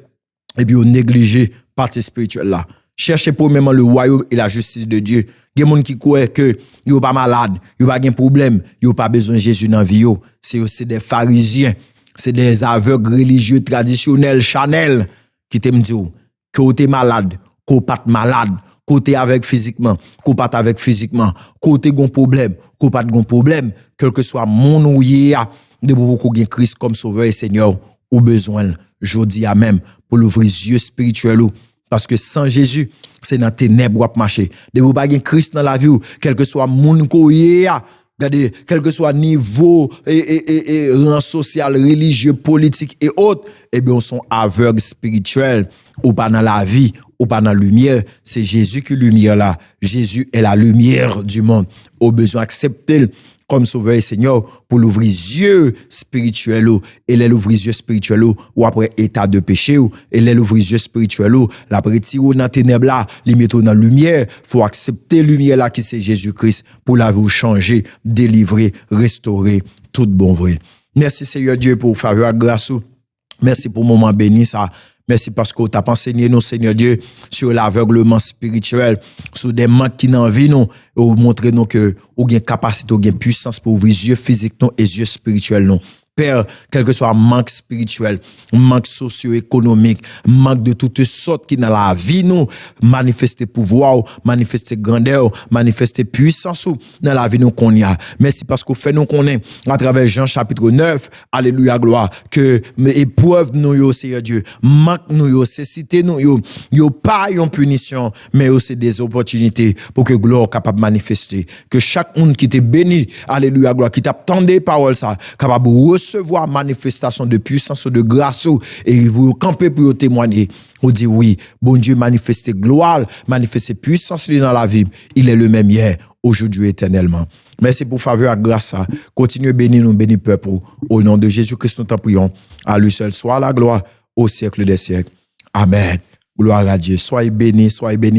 et puis on néglige partie spirituelle là. Cherchez premièrement le royaume et la justice de Dieu. Gen moun qui croit que yo pas malade, yo pas gen problème, yo pas besoin de Jésus dans vie yo. C'est des pharisiens, c'est des aveugles religieux traditionnels Chanel qui te me dit que vous êtes malade, que vous pas malade, que vous êtes avec physiquement, que vous pas avec physiquement, que vous avez un problème, que vous pas de problème, quel que soit mon ou yéa, de beaucoup gen Christ comme sauveur et Seigneur, ou besoin, jodi à même, pour l'ouvrir les yeux spirituels, parce que sans Jésus, c'est dans ténèbres ou marcher. De vous pas gen Christ dans la vie, quel que soit mon ko yéa, regardez, quel que soit niveau et rang social, religieux, politique et autres, eh bien, on sont aveugles spirituels, ou pas dans la vie, ou pas dans la lumière. C'est Jésus qui est lumière là. Jésus est la lumière du monde. Au besoin d'accepter comme sauveur et Seigneur pour l'ouvrir les yeux spirituels et les ouvrir les yeux spirituels ou après état de péché et les ouvrir les yeux spirituels la retirer dans ténèbres là, les mettre dans la lumière. Faut accepter la lumière là qui c'est Jésus-Christ pour la vous changer, délivrer, restaurer tout bon vrai. Merci Seigneur Dieu pour faveur grâce. Merci pour le moment béni ça. Merci parce que tu as enseigné nous, Seigneur Dieu, sur l'aveuglement spirituel, sur des manques qui n'en vie nous, et montrer nous que ou gain capacité, ou gain puissance pour ouvrir les yeux physiques nous et les yeux spirituels nous. Père, quel que soit manque spirituel, manque socio-économique, manque de toutes sortes qui dans la vie nous, manifester pouvoir, manifester grandeur, manifester puissance dans la vie nous qu'on y a. Merci parce qu'on fait nous connaît à travers Jean chapitre 9, alléluia gloire, que épreuve nous yo Seigneur Dieu, manque nous yo, cécité nous yo pas une punition, mais c'est des opportunités pour que gloire capable manifester, que chaque monde qui t'est béni, alléluia gloire, qui t'attendait parole ça, capable recevoir manifestation de puissance, de grâce, et vous camper pour témoigner. On dit oui, bon Dieu manifeste gloire, manifeste puissance dans la vie. Il est le même hier, aujourd'hui, éternellement. Merci pour faveur et grâce. Continuez à bénir nous, bénir peuple. Au nom de Jésus-Christ, nous t'en prions. À lui seul soit la gloire au siècle des siècles. Amen. Gloire à Dieu. Soyez bénis,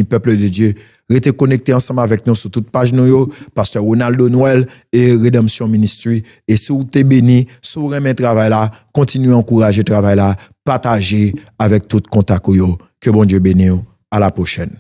peuple de Dieu. Restez connectés ensemble avec nous sur toute page nous, Pasteur Ronaldo Noël et Redemption Ministry. Et si vous êtes béni, si vous aimez travail là, continuez à encourager le travail là, partagez avec tout contact. Que bon Dieu bénisse. À la prochaine.